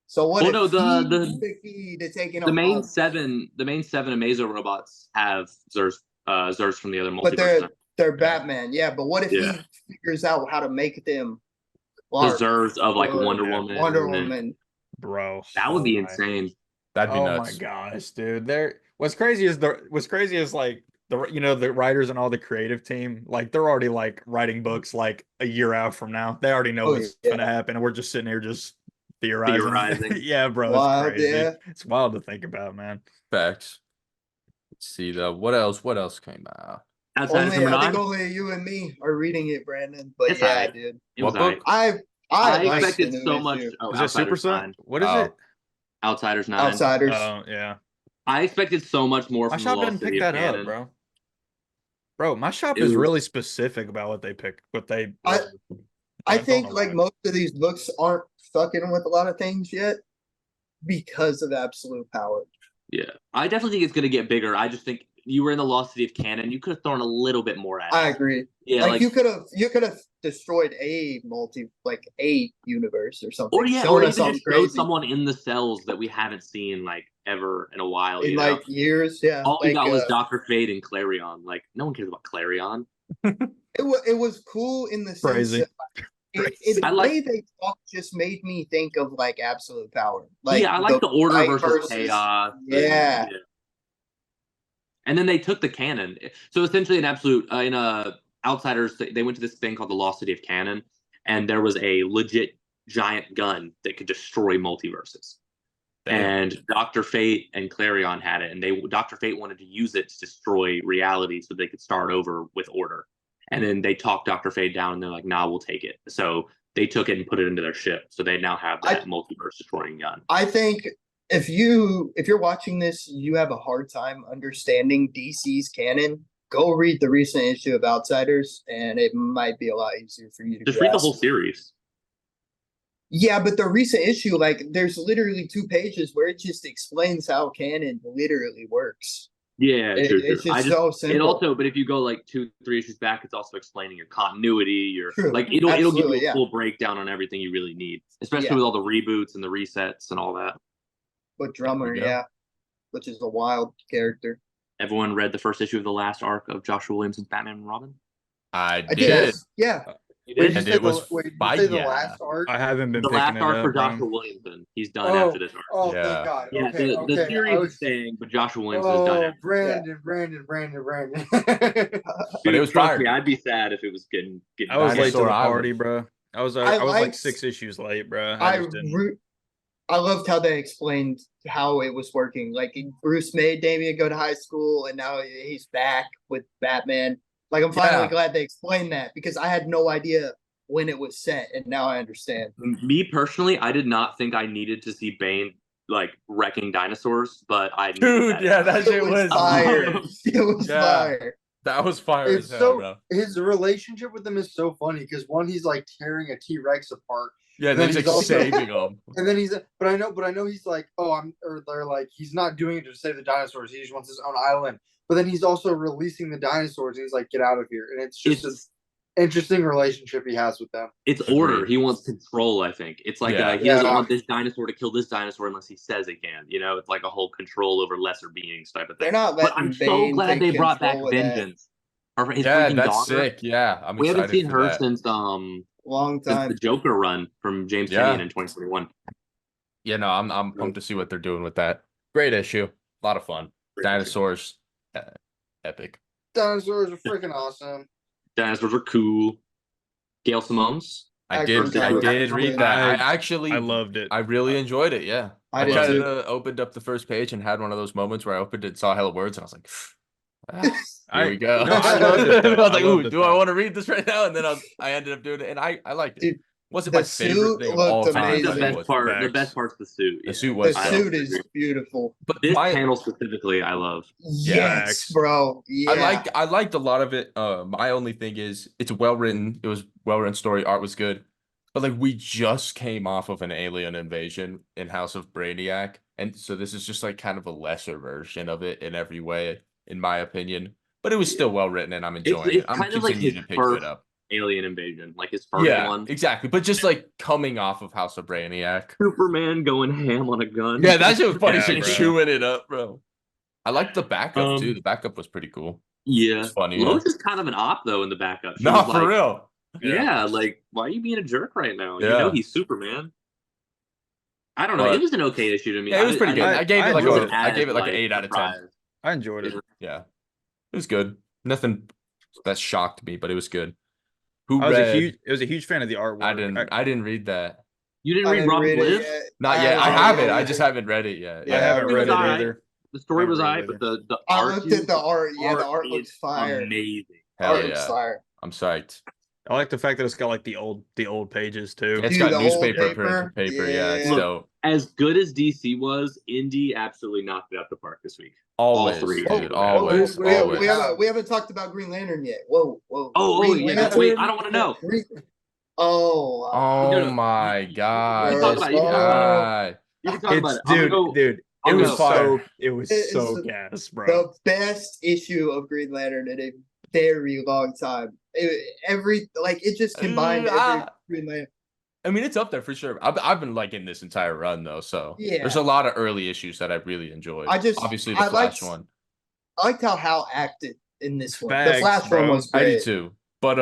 So what Well, if no, the- he's the key to taking The them main out? seven Amazo robots have Zers from the other But multiverse. they're Batman, yeah. But what if Yeah. he figures out how to make them The Clark Zers of like or Wonder yeah, Woman. Wonder and- Woman? bro, That would be oh my- insane. That'd be Oh nuts. my gosh, dude! What's crazy is like the writers and all the creative team, like they're already like writing books like a year out from now. They already know Oh, what's yeah. gonna happen, and we're just sitting here just theorizing. Theorizing. Yeah, bro, Wild, it's crazy. yeah. It's wild to think about, man. Facts. Let's see though. What else? What else came out? Outside of Only number I think 9, only you and me are reading it, Brandon. But It's yeah, alright. dude. it was What book? alright. I I liked the expected new so much. issue. Oh, Is it Super Outsiders Set? 9. What is Oh. it? Outsiders 9. Outsiders. Oh yeah. I expected so much more My from the shop Lost didn't City pick of that up, Canon. bro. Bro, my shop It is was- really specific about what they pick, what they. I don't think know like why. most of these books aren't fucking with a lot of things yet because of absolute power. Yeah, I definitely think it's gonna get bigger. I just think you were in the Lost City of Canon. You could have thrown a little bit more at it. I agree. Yeah, like you could have destroyed a a universe or something. or shown even us something just showed crazy someone in the cells that we haven't seen like ever in a while. in You know? like years. Yeah, All we like, got was Dr. Fate and Clarion. Like no one cares about Clarion. it was cool in the sense Crazy. that Crazy. I the like- way they talk just made me think of like absolute power. Like yeah, I like the order light versus chaos. and- Yeah. And then they took the canon. So essentially, in absolute, in Outsiders, they went to this thing called the Lost City of Canon, and there was a legit giant gun that could destroy multiverses. And Dr. Fate and Clarion had it, and Dr. Fate wanted to use it to destroy reality so they could start over with order. And then they talked Dr. Fate down, and they're like, "Nah, we'll take it." So they took it and put it into their ship. So they now have that multiverse destroying gun. I think if you're watching this, you have a hard time understanding DC's canon. Go read the recent issue of Outsiders, and it might be a lot easier for you to Just read the grasp. whole series. Yeah, but the recent issue, like, there's literally 2 pages where it just explains how canon literally works. Yeah, true. It's I just just so it simple. also, but if you go like 2, 3 issues back, it's also explaining your continuity. Your True. like it'll give Absolutely, you a yeah. full breakdown on everything you really need, especially Yeah. with all the reboots and the resets and all that. But Drummer, go. yeah, which is a wild character. Everyone read the first issue of the last arc of Joshua Williamson's Batman and Robin? I I did. did. Yeah. You Wait, did? did And you it say was wait, did you say the fire. last arc? I haven't been The picking last it arc up, for bro. Joshua Williamson. He's done after this arc. Oh, Yeah. thank God. Yeah, Okay, the okay. series I was, is saying, but Joshua Williamson is done oh, after. Brandon. Dude, But it was trust fire. me, I'd be sad if it was getting I was late to Dinosaur the Island. party, bro. I was I like liked- 6 issues late, bro. I just didn't. I loved how they explained how it was working. Like Bruce made Damian go to high school, and now he's back with Batman. Like I'm finally Yeah. glad they explained that because I had no idea when it was set, and now I understand. Me personally, I did not think I needed to see Bane like wrecking dinosaurs, but I needed Dude, yeah, that shit It was was fire. It was Yeah. fire. That was fire it's as hell, so bro. his relationship with them is so funny because one, he's like tearing a T-Rex apart, Yeah, then he's like also- saving them. and then but I know he's like, or they're like, he's not doing it to save the dinosaurs. He just wants his own island. But then he's also releasing the dinosaurs, and he's like, get out of here. And it's just an interesting relationship he has with them. It's order. He wants control, I think. It's like Yeah. he doesn't want this dinosaur to kill this dinosaur unless he says it can. You know, it's like a whole control over lesser beings type of thing. They're not But letting I'm so Bane glad they take brought back control of that. Vengeance. Or his Yeah, freaking that's daughter. sick. Yeah, I'm We haven't excited seen for her that. since Long time. the Joker run from James Yeah. Tynion in 2021. Yeah, no, I'm pumped to see what they're doing with that. Great issue. A lot of fun. Dinosaurs, epic. Dinosaurs are freaking awesome. Dinosaurs are cool. Gail Simone's. I Excellent did cover. read that. I I actually loved it. I really enjoyed it. Yeah, I I did kind too. of opened up the first page and had one of those moments where I opened it, saw hella words, and I was like, "Here we go." No, I loved it, though. I was like, I loved "Ooh, it, do I though. want to read this right now?" And then I ended up doing it, and I liked it. Dude, Wasn't the my favorite suit thing of looked all time. I think the amazing. but it best was- part. The Facts. best part's the suit. The suit The was I suit don't is agree. beautiful. But This my, panel specifically, I love. Yes, Facts. bro. Yeah. I liked a lot of it. My only thing is it's well written. It was well written story. Art was good. But like we just came off of an alien invasion in House of Brainiac. And so this is just like kind of a lesser version of it in every way, in my opinion. But it was still well written and I'm enjoying it. It's I'm kind of like continuing his to pick first it up. Alien Invasion, like his first Yeah, one. exactly. But just like coming off of House of Brainiac. Superman going ham on a gun. Yeah, that shit was funny. Yeah, Shit bro. chewing it up, bro. I liked the backup too. The backup was pretty cool. Yeah. It's funny. Lois is kind of an op though in the backup. She No, was for like, real. Yeah, like why are you being a jerk right now? You Yeah. know he's Superman. I don't know. But- It was an okay issue to me. Yeah, it was pretty good. I gave it like enjoyed a it. I gave it like an 8 out of 10. surprised. I enjoyed it. Yeah. It was good. Nothing that shocked me, but it was good. Who I was read? a huge fan of the artwork. I didn't read that. You didn't I read didn't Robin read it Bliss? yet. Not yet. I haven't have read it. I just haven't read it yet. Yeah, I haven't it read was it alright. either. The story Haven't was read alright, it but the I art looked at the art. Yeah, the art is looks fire. amazing. Hell Art looks yeah. fire. I'm psyched. I like the fact that it's got like the old pages too. It's Dude, got the old newspaper paper? paper. Yeah, it's Yeah. dope. As good as DC was, Indy absolutely knocked it out the park this week. Always, three. dude. Oh, Always, we always. haven't talked about Green Lantern yet. Whoa. Oh, Green yeah. Lantern- Wait, I don't want to know. Oh. Oh my god. You can talk this about it, you can talk guy. You can talk about It's it. I'm gonna dude. It I'll was go. so it was It's so the- gas, bro. The best issue of Green Lantern in a very long time. It just combined every Green Lantern. I mean, it's up there for sure. I've been liking this entire run though, so Yeah. there's a lot of early issues that I really enjoyed. Obviously the I Flash liked- one. I liked how Hal acted in this one. Facts, The Flash bro. one was I great. did too, but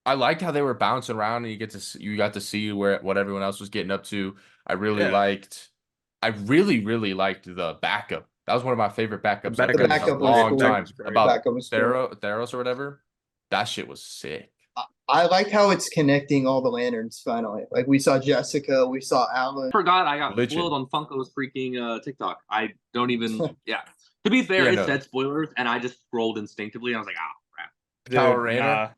I liked how they were bouncing around and you got to see what everyone else was getting up to. I really really liked the backup. That was one of my favorite backups The I've done in backup a was long cool. time. Great. About Backup was cool. Theros or whatever. That shit was sick. I like how it's connecting all the lanterns finally. Like we saw Jessica, we saw Alan. forgot I got Religion. spoiled on Funko's freaking TikTok. I don't even. Yeah. To be fair, Yeah, it no. said spoilers, and I just scrolled instinctively. And I was like, ah, crap. Dude, Power Ranger? nah.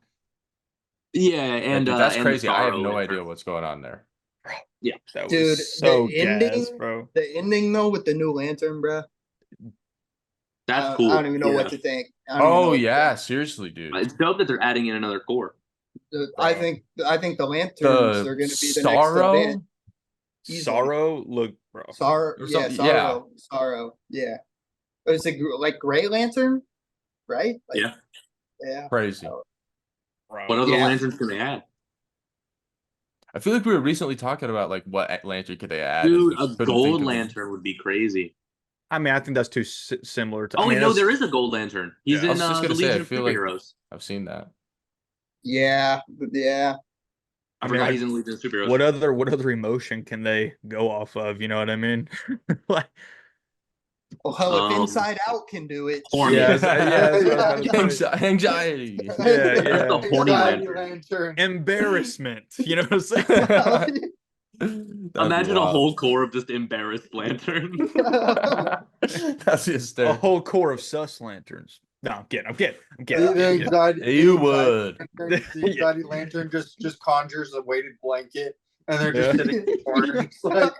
Yeah, and Dude, that's and crazy. I have Starro no and idea her. what's going on there. That Dude, was so the gas, ending- bro. The ending though with the new lantern, bruh. That's cool. I don't even know Yeah. what to think. I don't even know Oh what to yeah, think. seriously, dude. It's dope that they're adding in another core. I bro. think the lanterns The are going to be the sorrow. next event. Easily. Sorrow, look, bro. Sorrow, Or yeah, something- yeah. sorrow, yeah. It was like Gray Lantern, right? Like, Yeah. yeah. Crazy. Bro. What other Yeah. lanterns can they add? I feel like we were recently talking about like what lantern could they add, and Dude, we a couldn't think gold of lantern would be crazy. I mean, I think that's too similar to. Oh I wait, mean, no, that's, there is a gold lantern. He's Yeah. I in was just the gonna say, I Legion of feel like Superheroes. I've seen that. Yeah. Yeah. I mean, forgot like, he's in the Legion of Superheroes. what other emotion can they go off of? You know what I mean? Like, Well, if Um, Inside Out can do it, Horny. yeah, shit. yeah, that's what I was about to say. Anxiety. Yeah, That's yeah. the horny Anxiety lantern. Embarrassment. You know what I'm saying? That'd be Imagine a wild. whole core of just embarrassed lanterns. That's A hysterical. whole core of sus lanterns. No, I'm kidding. I'm kidding. I'm kidding. The anxiety, You the would. lantern, the anxiety lantern just conjures a weighted blanket, and they're just Yeah. sitting in the corner. It's like,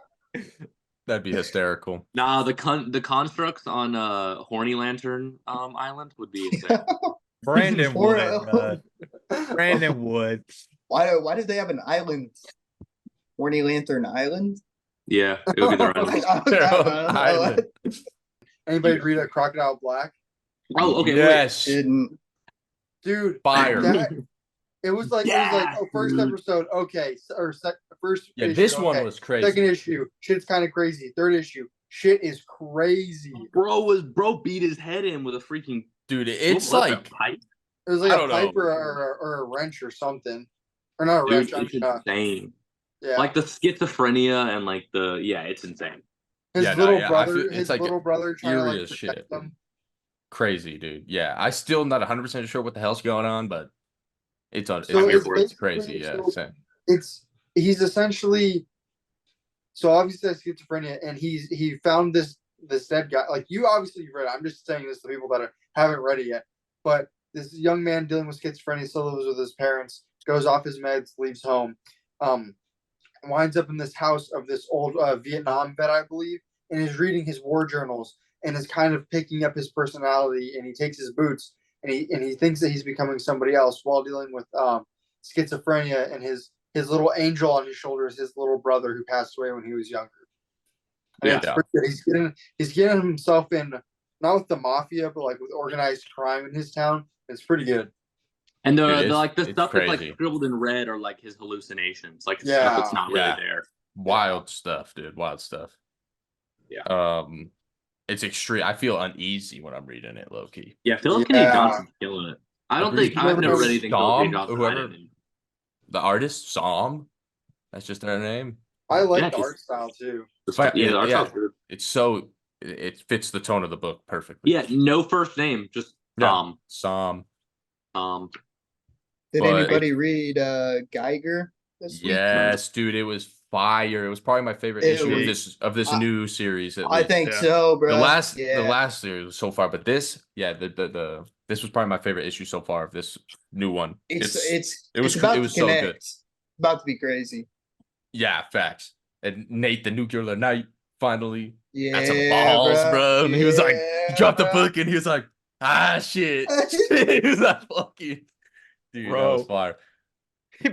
That'd be hysterical. Nah, the constructs on Horny Lantern Island would be insane. Brandon Or, Wood. Brandon Wood. why did they have an island? Horny Lantern Island? Yeah, it would be their own. Their own island. anybody read a Crocodile Black? Oh, okay. Yes. Didn't. Dude, Fire. it was like first episode, okay, first Yeah, issue, this one okay. was crazy. Second issue, shit's kind of crazy. Third issue, shit is crazy. Bro beat his head in with a freaking Dude, it's what was like that, pipe? It was like I a don't know. pipe or a wrench or something, or not a Dude, wrench. it's insane. Yeah, Like the schizophrenia and like it's insane. his Yeah, no, little yeah, I brother, feel- it's his like little brother trying to eerie like as protect shit. them. crazy, dude. Yeah, I still not 100% sure what the hell's going on, but it's on. So It's, it's it's crazy. Yeah, so same. he's essentially, so obviously has schizophrenia, and he found this dead guy. Like, you obviously read it. I'm just saying this to people that haven't read it yet. But this young man dealing with schizophrenia still lives with his parents, goes off his meds, leaves home, winds up in this house of this old Vietnam vet, I believe, and is reading his war journals and is kind of picking up his personality. And he takes his boots and he thinks that he's becoming somebody else while dealing with schizophrenia. And his little angel on his shoulder is his little brother who passed away when he was younger. And it's pretty good. He's getting himself in, not with the mafia, but like with organized crime in his town. It's pretty good. And the Dude, like the stuff that's like crazy. scribbled in red are like his hallucinations, like Yeah. stuff that's not really Yeah. there. Wild stuff, dude. Wild stuff. Yeah. It's extreme. I feel uneasy when I'm reading it, low key. Yeah, Philip Yeah. K. Johnson's killing it. I don't Agreed. think I've never read anything Philip K. Dom, Johnson. whoever- The artist, Psalm. That's just their name. I like Yeah, the 'cause- art style too. But Yeah, the art yeah. style's good. It's so it fits the tone of the book perfectly. Yeah, no first name, just Yeah. Psalm. Did But anybody read Geiger this week? Yes, dude, it was fire. It was probably my favorite It issue was- of this new series. At I least. think Yeah. so, bro. the last yeah. series so far, but this, yeah, the this was probably my favorite issue so far of this new one. It was it about was to so connect. good. About to be crazy. Yeah, facts. And Nate, the nuclear night, finally Yeah, got some balls, bro. And he was like, he dropped the bro. book, and he was like, shit. He was like, fucking, dude, that was Bro. fire.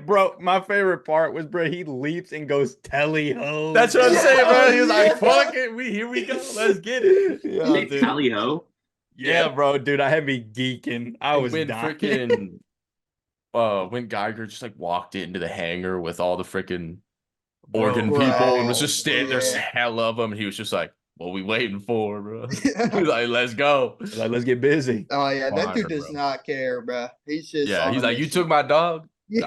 Bro, my favorite part was, bro, he leaps and goes telly ho. That's what I'm Yeah. saying, bro. He was like, Yeah. fuck it, here we go, let's get it. Yeah, Hey, dude. Tally Ho. Yeah, bro, dude, I had me geeking. I was when dying. freaking when Geiger just like walked into the hangar with all the freaking organ Bro, people and was bro, just standing there's yeah. hell of them, and he was just like, what we waiting for, bro? He was like, let's go. Like, let's get busy. Oh yeah, that dude Fire, does bro. not care, bro. He's just Yeah, on he's a like, you mission. took my dog. Yeah,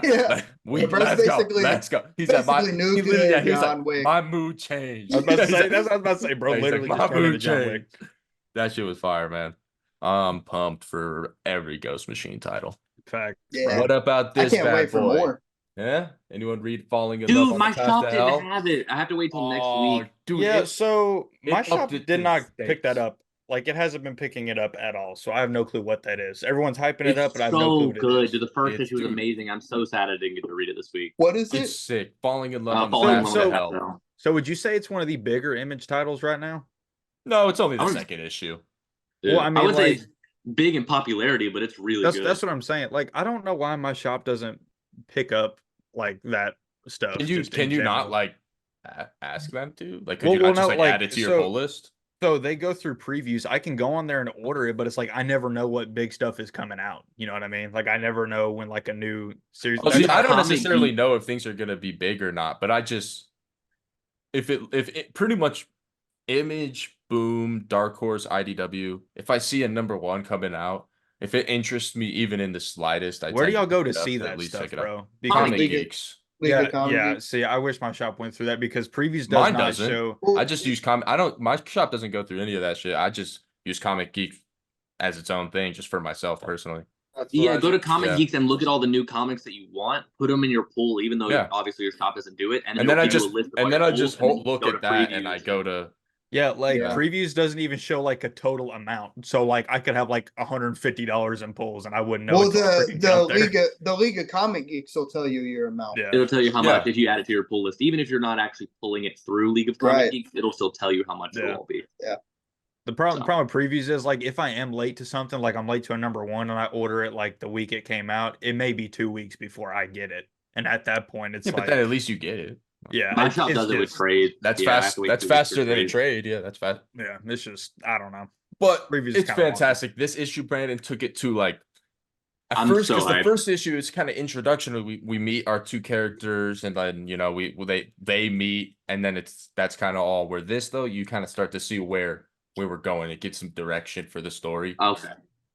Let's go. basically- Let's go. He said, basically he literally, nuclear he was John like, Wick. my mood changed. I was about to He's say, like- that's what I was about to say, bro. he's like, Literally my just turned into mood John Wick. changed. That shit was fire, man. I'm pumped for every Ghost Machine title. Fact. Yeah. What about I this can't bad wait for boy? more. Yeah? Anyone read Falling in Love Dude, on my the Path shop to didn't Hell? have it. I have to wait till next Oh, week. dude, Yeah, it- so it my upped shop it did to not the pick that stakes. up. Like, it hasn't been picking it up at all. So I have no clue what that is. Everyone's hyping it It's up, but I have no clue so what it good. is. Dude, the first It's- issue was dude. amazing. I'm so sad I didn't get to read it this week. What is It's it? sick. Falling in Love on the Falling in Path Love to with Hell. Hell. So would you say it's one of the bigger Image titles right now? No, it's only the I was- second issue. Dude, Well, I mean, would say like- it's big in popularity, but it's really good. That's what I'm saying. Like, I don't know why my shop doesn't pick up like that stuff. Can you just in not general. like ask them to? Like, could Well, you not well, just no, like like, add it to your so- pull list? So they go through previews. I can go on there and order it, but it's like I never know what big stuff is coming out. You know what I mean? Like I never know when like a new series. Oh, see, That's I don't Comic necessarily Geek. know if things are gonna be big or not, but I just if it pretty much Image, Boom, Dark Horse, IDW. If I see a number one coming out, if it interests me even in the slightest, I Where do tend y'all go pick to it up see to at that least stuff, check it out. bro? Comic Comic League, Geeks. League Yeah, of Comic yeah. Geeks. See, I wish my shop went through that because previews does Mine not doesn't. show. Well, I just use I don't. My shop doesn't go through any of that shit. I just use Comic Geek as its own thing, just for myself personally. That's what Yeah, I go to do. Comic Yeah. Geeks and look at all the new comics that you want. Put them in your pool, even though Yeah. obviously your shop doesn't do it, and And it'll then I give you a just list of all your pools, and then look go to at that and I previews. go to Yeah, like Yeah. previews doesn't even show like a total amount. So like I could have like $150 in pulls and I wouldn't know well, until I freaking get up there. the League of Comic Geeks will tell you your amount. Yeah. It'll tell you how Yeah. much if you add it to your pull list. Even if you're not actually pulling it through League of Comic Right. Geeks, it'll still tell you how much Yeah. it'll all be. The problem with previews is like if I am late to something, like I'm late to a number one and I order it like the week it came out, it may be 2 weeks before I get it. And at that point it's yeah, like but then at least you get it. yeah, My shop it's does it with just- trade. That's Yeah, I have fast. to wait That's 2 weeks for faster than a trade. trade. Yeah, that's fast. Yeah, it's just I don't know. But Previews it's kinda wonky. fantastic. This issue, Brandon, took it to like at I'm first so because the hyped. first issue is kind of introduction. We meet our two characters, and then they meet, and then that's kind of all. Where this though, you kind of start to see where we're going. It gets some direction for the story. Okay,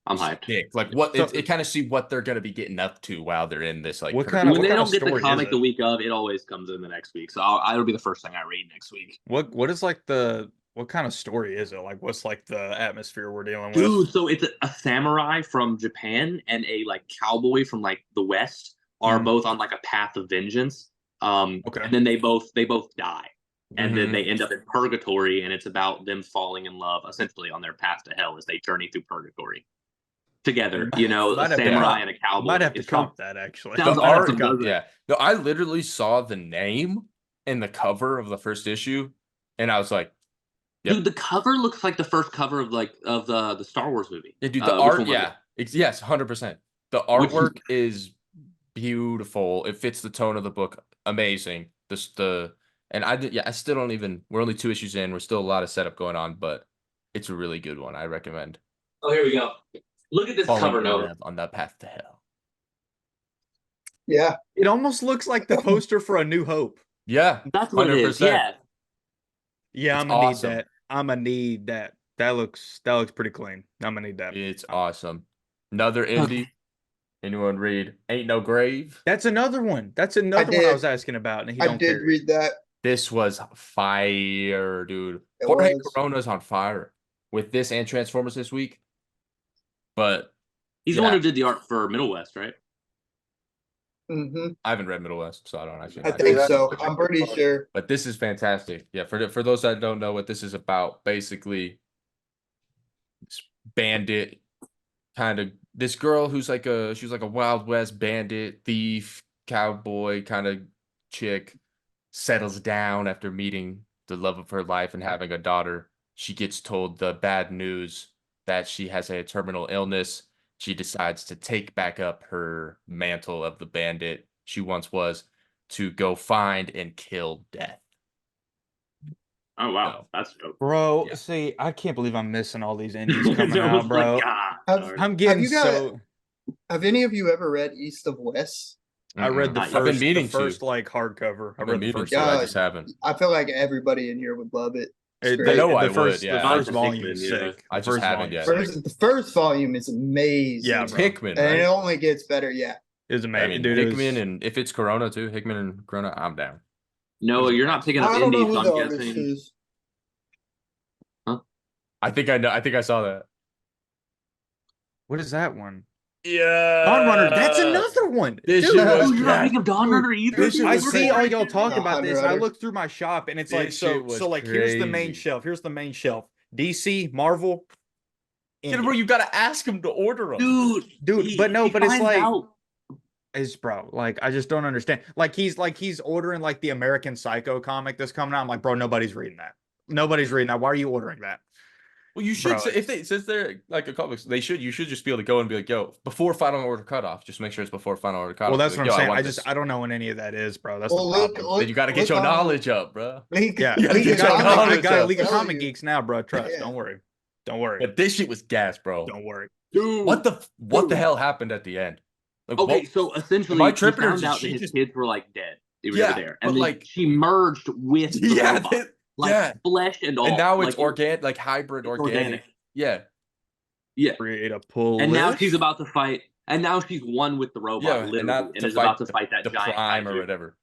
I'm hyped. Yeah, like what So- it kind of see what they're gonna be getting up to while they're in this like. What current- kind of- When they kind don't get the story is comic it? the week of, it always comes in the next week. So it'll be the first thing I read next week. What is like what kind of story is it? Like what's like the atmosphere we're dealing with? Dude, so it's a samurai from Japan and a like cowboy from like the West are Mhm. both on like a path of vengeance. Okay. And then they both die. And then Mhm. they end up in purgatory, and it's about them falling in love essentially on their path to hell as they journey through purgatory together. You know, Might a have to samurai comp- and a cowboy. Might have to It's comp that actually. sounds The Might have art, to comp doesn't that. yeah. No, I literally saw the name in the cover of the first issue, and I was like, Yep. Dude, the cover looks like the first cover of the Star Wars movie. yeah, dude, the Which art, one was yeah, yes, 100%. The Which- artwork is beautiful. It fits the tone of the book, amazing. And I still don't even. We're only 2 issues in. We're still a lot of setup going on, but it's a really good one. I recommend. Oh, here we go. Look at this Falling cover in note. love on the path to hell. Yeah, It almost looks like the poster for A New Hope. Yeah, That's what it is. 100%. Yeah. Yeah, It's I'm gonna awesome. need that. I'm gonna need that. That looks pretty clean. I'm gonna need that. It's awesome. Another indie. Anyone read Ain't No Grave? That's another one. That's another one I did. was asking about, and he I don't did carry it. read that. This was fire, dude. It Jorge was. Corona's on fire with this and Transformers this week. But He's Yeah. the one who did the art for Middle West, right? Hmm I haven't read Middle West, so I don't actually I know. think that's so. the I'm big pretty part. sure. But this is fantastic. Yeah, for those that don't know what this is about, basically, this bandit kind of this girl who's like she's like a Wild West bandit, thief, cowboy kind of chick settles down after meeting the love of her life and having a daughter. She gets told the bad news that she has a terminal illness. She decides to take back up her mantle of the bandit she once was to go find and kill death. Oh wow, No. that's dope. Bro, Yeah. see, I can't believe I'm missing all these indies coming It's out, almost bro. like, ah, Have- darn. I'm getting you got- so. Have any of you ever read East of West? I read the Not yet. first, I've been meaning the first to. like hardcover. I I've been read the meaning first. to. Yeah. I just haven't. I feel like everybody in here would love it. It's It- great. I know I the first, would, yeah. The I like first the volume Hickman, is yeah. sick. I The just first haven't volume yet. is sick. The first volume is amazing. Yeah, It's bro. Hickman, And it right? only gets better. Yeah. It's I amazing, mean, dude. it Hickman was- and if it's Corona too, Hickman and Corona, I'm down. No, you're not picking up I don't know indies. who So the I'm artist guessing. is. I think I know. I think I saw that. what is that one? Yeah, Dawn Runner. That's another one. This Dude, shit was Oh, you're not crack. picking up Dawn Runner either. this shit I was see crazy. all y'all talk Yeah, about this. Hunter I Hunter. look through my shop and it's This like shit was so like here's the main crazy. shelf. Here's the main shelf. DC, Marvel, Yeah, indie. bro, you gotta ask him to order them. Dude, but no, but it's finds like- out. Is bro, like I just don't understand. Like he's ordering like the American Psycho comic that's coming out. I'm like, bro, nobody's reading that. Nobody's reading that. Why are you ordering that? Well, you should Bro, say if they since they're like a comics, they should you should just be able to go and be like, yo, before final order cutoff, just make sure it's before final order well, cutoff. that's Be what like, I'm yo, I saying. want this. I don't know when any of that is, bro. That's the Well, problem. Then you got to get look your on knowledge up, bro. League. Yeah, You gotta League get of your Comics knowledge I got up. League of tell Comic you. Geeks now, bro. Trust. Yeah. Don't worry. Don't worry. But this shit was gas, bro. Don't worry. Dude. What the Dude. hell happened at the end? Like, Okay, what, so am essentially, I he tripping or found did out she that his just? kids were like dead. They were Yeah, never there, but, and then like- she merged with the Yeah, robot, like yeah. flesh and all. And now like, it's organic, like hybrid it's organic. Yeah, Yeah, Create a pull. and now she's about to fight, and now she's one with the robot, yeah, literally, and not and to is about to fight fight that the giant prime or kaiju. whatever.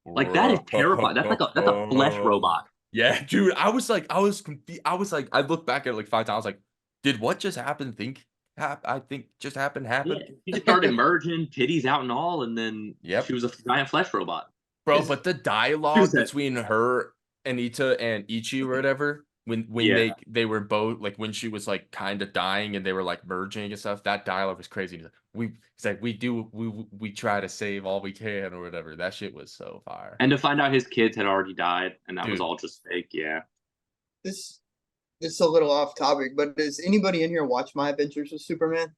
Like that is terrifying. That's a flesh robot. Yeah, dude. I was confused. I was like, I looked back at it like 5 times. I was like, did what just happened? I think just happened. Yeah, she just started merging, titties out and all, and then Yep. she was a giant flesh robot. Bro, but the dialogue Who's that? between her, Anita, and Ichi or whatever, when Yeah. they were both like when she was like kind of dying and they were like merging and stuff, that dialogue was crazy. He's like, we try to save all we can or whatever. That shit was so fire. And to find out his kids had already died, and that was Dude. all just fake. Yeah. This is a little off topic, but does anybody in here watch My Adventures with Superman?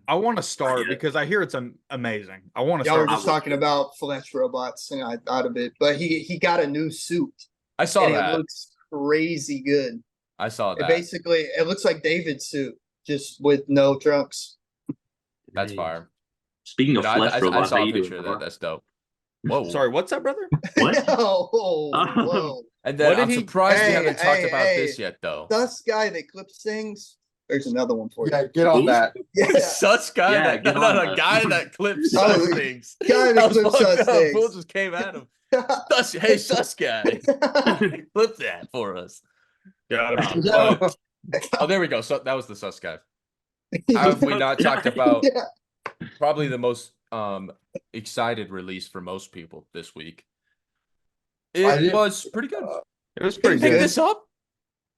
I want to start yet. because I hear it's amazing. I want to Y'all were start. just talking about flesh robots, and I thought of it. But he got a new suit, I saw and it that. looks crazy good. I saw It that. basically, it looks like David's suit, just with no trunks. That's Hey. fire. Speaking of Dude, flesh I robots, saw how a you picture doing? of that. That's dope. Whoa. Sorry, what's that, brother? What? Whoa. And then What did I'm he- surprised we Hey, haven't talked hey, about hey. this yet, though. Sus guy that clips things. There's another one for you. Yeah, get on that. Yeah. Such guy Yeah, that get no, on no, that. guy that clips Oh, such things. guy that clips fucked such up. things. Fool just came at him. Hey, sus guy, clip that for us. Yeah, Yo. Oh, there we go. So that was the sus guy. Have we not talked about Yeah. probably the most excited release for most people this week? I It didn't- was pretty good. it was Didn't pretty pick good. this up.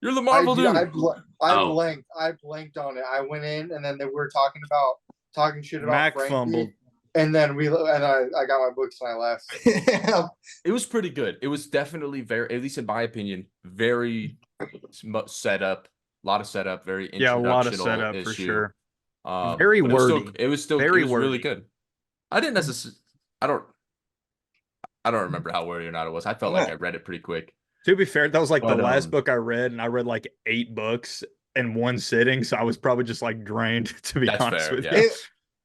You're the Marvel dude. I Oh. blanked. I blanked on it. I went in and then they were talking shit about Mac Frankie, fumbled. and then I got my books and I left. It was pretty good. It was definitely very, at least in my opinion, very set up. A lot of setup. Very Yeah, a lot of introductional setup for issue. sure. Very Very but wordy. It was still Very it was really wordy. good. I didn't necessarily. I don't remember how wordy or not it was. I felt like I read it pretty quick. To be fair, that was like But, the last book I read, and I read like 8 books in one sitting, so I was probably just like drained, to be That's honest fair, with yeah. you. It-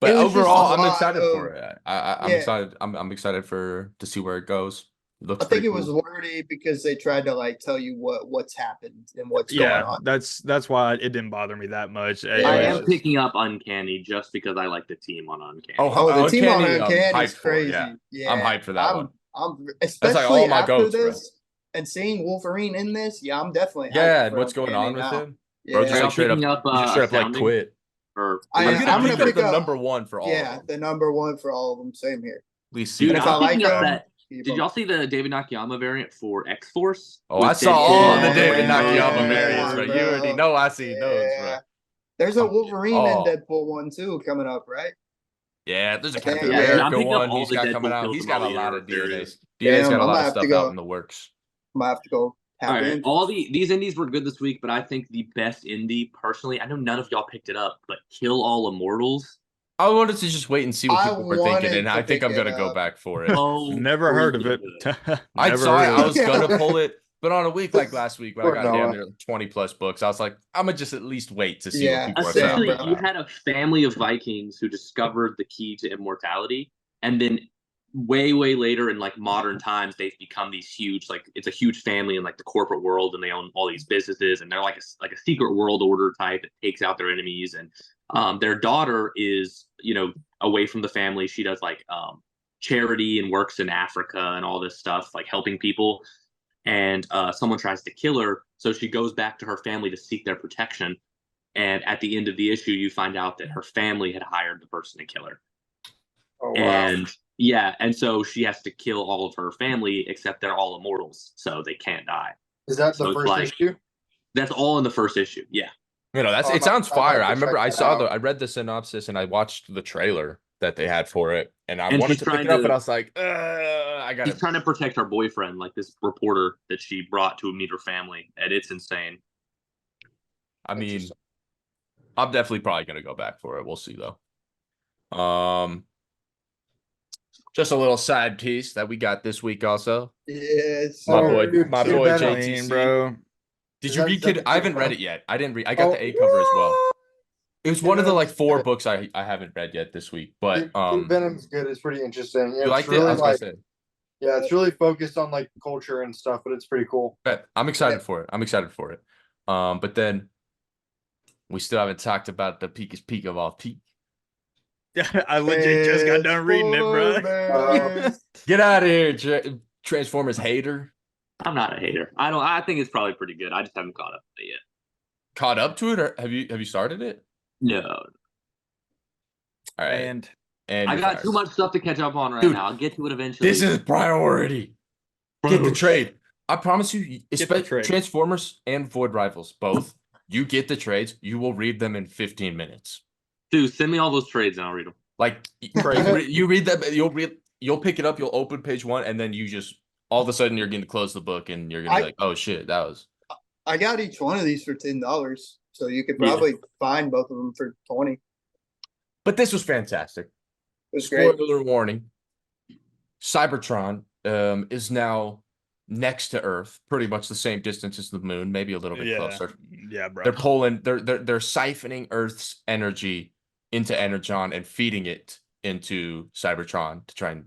But It was just overall, a I'm lot excited of- for it. I'm Yeah. excited. I'm excited to see where it goes. It looks I think pretty it was cool. wordy because they tried to like tell you what's happened and what's going Yeah, on. that's why it didn't bother me that much. Yeah. I it am was- picking up Uncanny just because I like the team on Uncanny. Oh, the team on Uncanny, I'm Uncanny is hyped for it, crazy. yeah. Yeah, I'm hyped for that one. I'm like especially all my after goats, bro. this and seeing Wolverine in this. Yeah, I'm definitely hyped Yeah, and for what's going on Uncanny with now. him? Yeah, Bro, just Are like y'all straight up, picking up, he just straight up like Astounding? quit. Or I- I'm I'm gonna gonna pick pick the up- number one for all yeah, of them. the number one for all of them. Same here. At least Dude, see if them. I I'm like picking up them, that. keep Did them. y'all see the David Nakayama variant for X Force? Oh, I saw all the David Yeah, Nakayama yeah, variants, bro. You already bro. know I see those, bro. Yeah. There's a Wolverine Oh. and Deadpool one too coming up, right? Yeah, there's a Yeah, Captain yeah, America I'm picking up one all he's the got Deadpool coming out. kills He's from got a all the lot other of DNAs. variants. DNA's Damn, got a I'm lot gonna of have to stuff go. out in the works. I'm gonna have to go All tap right, in. all these indies were good this week, but I think the best indie, personally, I know none of y'all picked it up, but Kill All Immortals. I wanted to just wait and see what I people were thinking, wanted and to I think pick I'm gonna it go up. back for it. Oh, Never heard of it. freaking good. I Never saw it. heard I of was it. gonna pull it, but on a week like last week, where I Poor got damn Noah. near 20 plus books, I was like, I'm gonna just at least wait to see Yeah, what people are same, saying. Essentially, bro. you had a family of Vikings who discovered the key to immortality, and then way, way later in like modern times, they've become these huge, like it's a huge family in like the corporate world, and they own all these businesses, and they're like a secret world order type that takes out their enemies. And their daughter is, away from the family. She does like charity and works in Africa and all this stuff, like helping people. And someone tries to kill her, so she goes back to her family to seek their protection. And at the end of the issue, you find out that her family had hired the person to kill her. Oh wow. And yeah, and so she has to kill all of her family, except they're all immortals, so they can't die. Is that so the it's first like- issue? That's all in the first issue. Yeah. That's Oh, it. Sounds I might fire. have I to remember check I that out. I read the synopsis and I watched the trailer that they had for it, and I And wanted she's to pick trying it up, to- but I was like, I got She's it. trying to protect her boyfriend, like this reporter that she brought to meet her family, and it's insane. I mean, Interesting. I'm definitely probably gonna go back for it. We'll see though. Just a little side piece that we got this week also. Yes. My Oh, boy, dude, my Kid boy Venom. Clean, JTC. bro. Did Is you that- read is that Kid? the I Kid haven't read Venom? it yet. I didn't read. I got Oh, the A cover as well. It was Kid one of the like Venom's 4 good. books I haven't read yet this week. But Kid Venom's good. It's pretty interesting. you It's liked it? I really was gonna like say. yeah, it's really focused on like culture and stuff, but it's pretty cool. Bet. I'm excited Yeah. for it. I'm excited for it. But then we still haven't talked about the peakest peak of all peak. I legit just got done reading it, bro. Transformers. Get out of here, Transformers hater. I'm not a hater. I think it's probably pretty good. I just haven't caught up with it yet. Caught up to it, or have you started it? No, All right. And And I you're got fired. too much stuff to catch up on right Dude, now. I'll get to it eventually. This is priority. Get the trade. I promise you, Get the especially trade. Transformers and Void Rivals, both. You get the trades, you will read them in 15 minutes. Dude, send me all those trades and I'll read them. Like you read them, you'll pick it up, you'll open page 1, and then you just all of a sudden you're going to close the book and you're going to be like, oh shit, that was. I got each one of these for $10, so you could Yeah. probably find both of them for 20. But this was fantastic. It was great. Spoiler warning: Cybertron is now next to Earth, pretty much the same distance as the moon, maybe a little bit closer. Yeah, bro. They're pulling, they're siphoning Earth's energy into Energon and feeding it into Cybertron to try and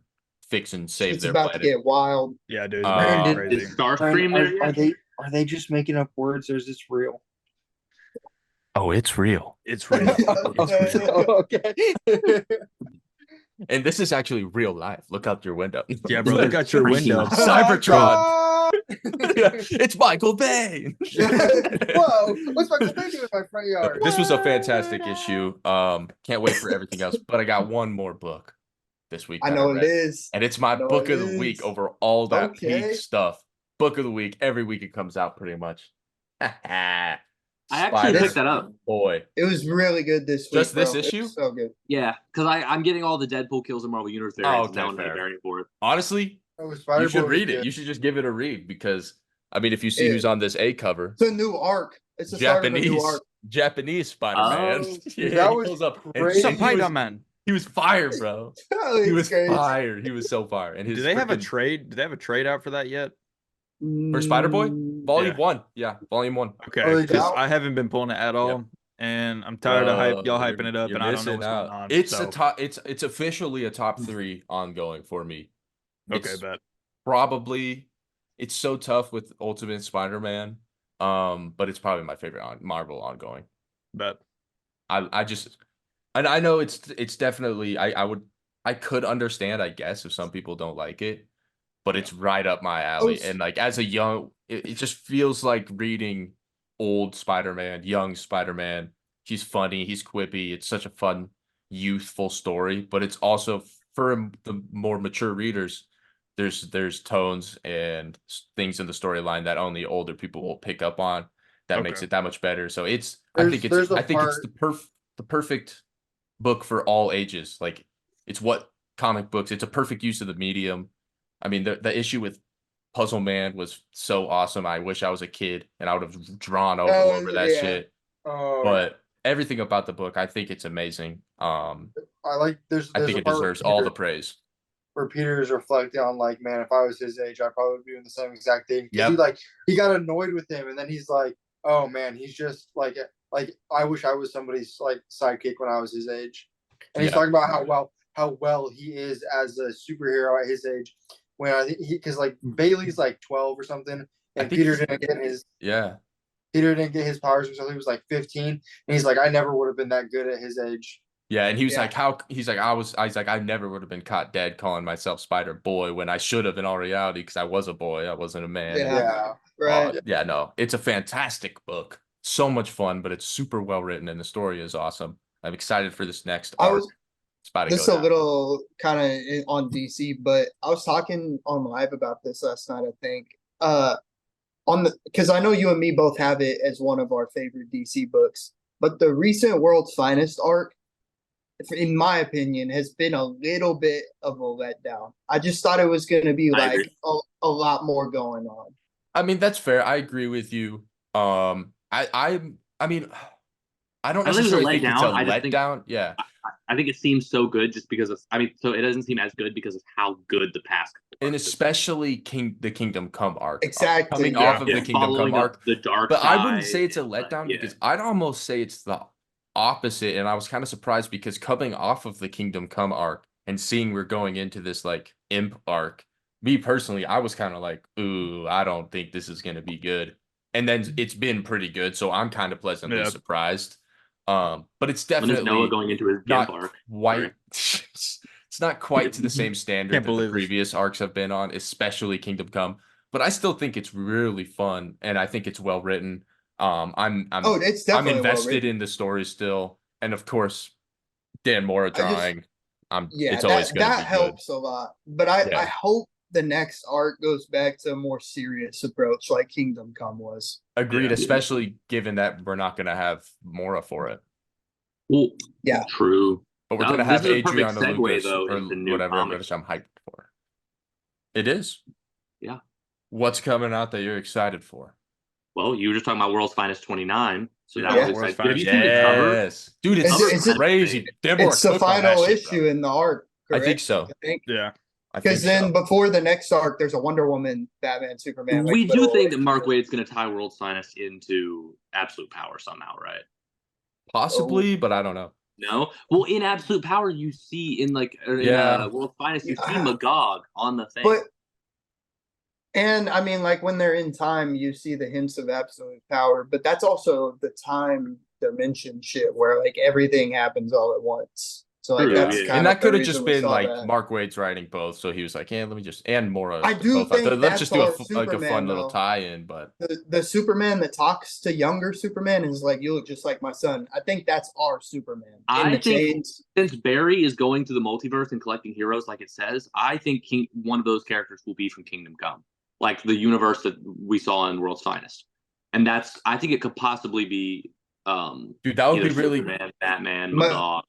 fix and save It's their about to planet. get wild. Yeah, dude. It's Uh, crazy. Is Starscream there Are yet? they just making up words or is this real? Oh, it's real. It's real. It's real. Okay. And this is actually real life. Look out your window. Yeah, bro. Look out your window. Cybertron. It's Michael Bay. Whoa! What's my doing in my front yard? This was a fantastic issue. Can't wait for everything else. But I got one more book this week. I that know read, it is. and it's my know book it of the week is. over all that Okay. peak stuff. Book of the week. Every week it comes out pretty much. I actually picked that up. Boy. It was really good this week. Just this bro. It issue? was so good. Yeah, because I'm getting all the Deadpool kills in Marvel Universe Oh, variants okay, now, and I'm fair. preparing for it. Honestly, Oh, you Spider-Boy should was read it. good. You should just give it a read because I mean, if you see Yeah. who's on this A cover, It's a new arc. It's the start of a new Japanese arc. Japanese Spider-Man. Oh, yeah, that he was pulls up and crazy. Some he was, man. he was fired, bro. Oh, He it's was crazy. fired. He was so fired. And his Do they have a freaking- trade? Do they have a trade out for that yet? for Spider-Boy? Volume Yeah. 1. Yeah, volume 1. Okay, Oh, they because do? I haven't been pulling it at all, and I'm tired of y'all Bro, hyping it up, you're and I don't know missing what's out. going on. It's so. a top. It's officially a top 3 ongoing for me. Okay, It's bet. probably it's so tough with Ultimate Spider-Man. But it's probably my favorite Marvel ongoing. Bet. I just and I know it's definitely I could understand, I guess, if some people don't like it, but it's right up my alley. Oh, And like as a young, it just feels like reading old Spider-Man, young Spider-Man. He's funny, he's quippy. It's such a fun, youthful story, but it's also for the more mature readers. There's tones and things in the storyline that only older people will pick up on. That makes Okay. it that much better. So There's I think a it's the perfect book for all ages. Like it's what comic books. It's a perfect use of the medium. I mean, the issue with Puzzle Man was so awesome. I wish I was a kid and I would have drawn over that yeah. shit. Oh, But everything about the book, I think it's amazing. I like there's I think a it part where deserves all the Peter- praise. where Peter is reflecting on like, man, if I was his age, I'd probably be doing the same exact thing. Yep. He got annoyed with him, and then he's like, oh man, he's just like I wish I was somebody's like sidekick when I was his age. And he's Yeah. talking about how well he is as a superhero at his age. When I think because like Bailey's like 12 or something, I and think Peter he's- didn't get his Yeah. his powers until he was like 15, and he's like, I never would have been that good at his age. Yeah, and he was Yeah. like, I was like, I never would have been caught dead calling myself Spider Boy when I should have in all reality because I was a boy, I wasn't a man. Yeah. Yeah. Right. Yeah, no, it's a fantastic book. So much fun, but it's super well written and the story is awesome. I'm excited for this next I arc. was It's about to this go a down. little kind of on DC, but I was talking on live about this last night. I think on the because I know you and me both have it as one of our favorite DC books, but the recent World's Finest arc, in my opinion, has been a little bit of a letdown. I just thought it was going to be I like agree. a lot more going on. I mean, that's fair. I agree with you. I I mean, I don't I don't think it was a necessarily think it's a letdown. I just think letdown. Yeah. I think it seems so good just because of. I mean, so it doesn't seem as good because of how good the past. And especially the Kingdom Come arc. Exactly, Coming yeah. off of the Kingdom Come Following up arc. the dark But I wouldn't side say it's a and, like, letdown yeah. because I'd almost say it's the opposite. And I was kind of surprised because coming off of the Kingdom Come arc and seeing we're going into this like Imp arc, me personally, I was kind of like, ooh, I don't think this is going to be good. And then it's been pretty good, so I'm kind of pleasantly Yeah. surprised. But it's When is Noah definitely going into his not gimp arc? quite. It's not quite to the same standard Can't that the believe this. previous arcs have been on, especially Kingdom Come. But I still think it's really fun, and I think it's well written. I'm Oh, it's I'm definitely well invested written. in the story still, and of course, Dan Mora I just- drawing. Yeah, It's always going to that be good. helps a lot. But I Yeah. hope the next arc goes back to a more serious approach like Kingdom Come was. Agreed, Yeah. especially given that we're not going to have Mora for it, Well, Yeah. true. but we're going to This have is a perfect Adriana segue, Lucas though, or into new whatever, comics. which I'm hyped for. It is. Yeah. What's coming out that you're excited for? Well, you were just talking about World's Finest 29, so that Yeah. was World's exciting. Have you Finest seen the cover? Yes, dude, it's Is it- crazy. Dan Mora It's the cooked on that final shit, issue bro. in the arc. I think Correct? so. I think Yeah. I think because then so. before the next arc, there's a Wonder Woman, Batman, Superman. We like, do little think that issue. Mark Waid's going to tie World's Finest into Absolute Power somehow, right? Possibly, but I don't know. No. Well, in Absolute Power, you see in Yeah. World's Finest, you see Yeah. Magog on the thing. But and I mean, like when they're in time, you see the hints of absolute power, but that's also the time dimension shit where like everything happens all at once. So like True, that's yeah. kind And of that could the have just reason we been saw like that. Mark Waid's writing both, so he was like, "Yeah, let me just," and Mora. I do both. think Let's that's just do our like a Superman, fun little though. tie-in. But The Superman that talks to younger Superman is like, you look just like my son. I think that's our Superman. In I the think chains. since Barry is going to the multiverse and collecting heroes, like it says, I think one of those characters will be from Kingdom Come, like the universe that we saw in World's Finest, and I think it could possibly be, dude, that would either be really. Superman, Batman, Ma- Magog.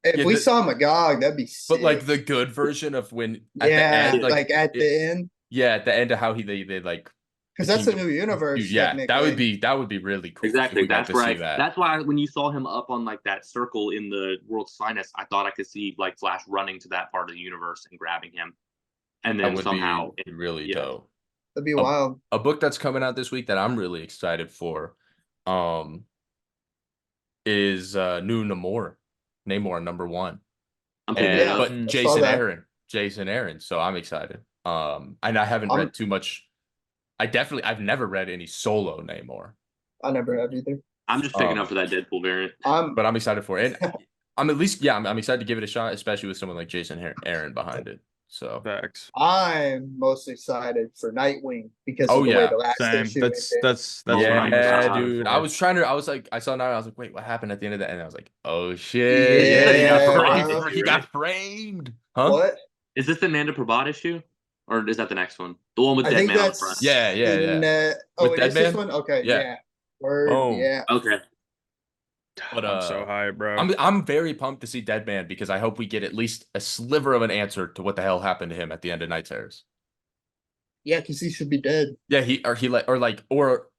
If Yeah, we saw Magog, that'd be sick. But like the good version of when at yeah, the end, like at the end, yeah, at the end of how they like. because the that's a kingdom- new universe. Dude, yeah, that would technically. be really cool. if Exactly. we got That's to where see that. That's why when you saw him up on like that circle in the World's Finest, I thought I could see like Flash running to that part of the universe and grabbing him, and That then would somehow be really yeah. dope. That'd be wild. A book that's coming out this week that I'm really excited for, is new Namor #1. I'm picking And it up. but I saw that. Jason Aaron. So I'm excited. And I haven't read too much. I've never read any solo Namor. I never have either. I'm just picking up for that Deadpool variant. But I'm excited for it. And I'm at least I'm excited to give it a shot, especially with someone like Jason Aaron behind it. So Facts. I'm most excited for Nightwing because Oh, of the way yeah. the last Same. issue That's ended. that's Yeah, what I'm excited dude. for. I was like, I saw now, I was like, wait, what happened at the end of that? And I was like, oh Yeah, shit. Yeah, he got framed. bro. He got framed. Huh? What? Is this the Nanda Parbat issue, or is that the next one? The one with I Dead think Man on the that's front. Yeah. oh, With it is this Deadman? one. Okay, Yeah. yeah. Word, Boom. yeah. Okay. But I'm so hyped, bro. I'm very pumped to see Deadman because I hope we get at least a sliver of an answer to what the hell happened to him at the end of Night Terrors. Yeah, because he should be dead. Yeah, or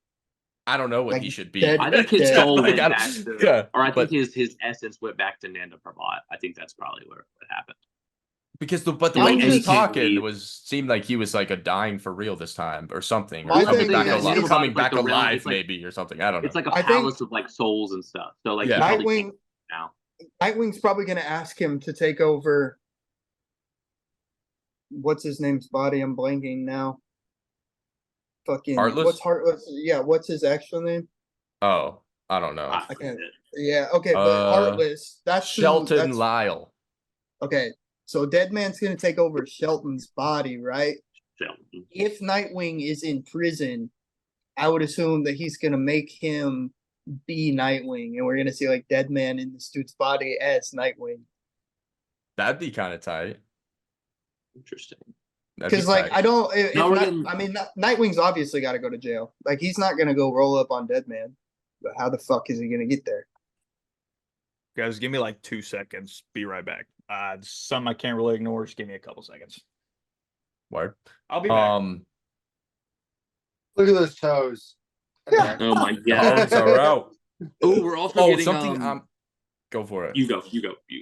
I don't know what Like, he should be. dead- I think his Yeah. soul Like, went I back don't- to, yeah, or I think but- his essence went back to Nanda Parbat. I think that's probably what happened. Because the I way was he was just- talking seemed like he was like a dying for real this time or something, or My coming thing back is- alive, is- coming it's like back the realm- alive it's like- maybe or something. I don't know. It's like a I think- palace of like souls and stuff. So like Yeah. he probably Nightwing. can't now. Nightwing's probably gonna ask him to take over. What's his name's body? I'm blanking now. Fucking Heartless? what's Heartless? Yeah, what's his actual name? Oh, I don't know. I can't- forget. Yeah, okay, but Heartless. That's who- Shelton that's- Lyle. Okay, so Deadman's gonna take over Shelton's body, right? Shelton. If Nightwing is in prison, I would assume that he's gonna make him be Nightwing, and we're gonna see like Deadman in this dude's body as Nightwing. That'd be kind of tight. Interesting. That'd be Because like tight. I don't, if Now we're not, getting- I mean, Nightwing's obviously got to go to jail. Like he's not gonna go roll up on Deadman. But how the fuck is he gonna get there? Guys, give me like 2 seconds. Be right back. Some I can't really ignore. Just give me a couple seconds. Word. I'll be back. Look at those toes. Yeah. Oh my The god. horns are out. Oh, we're also Oh, getting something go for it. You go.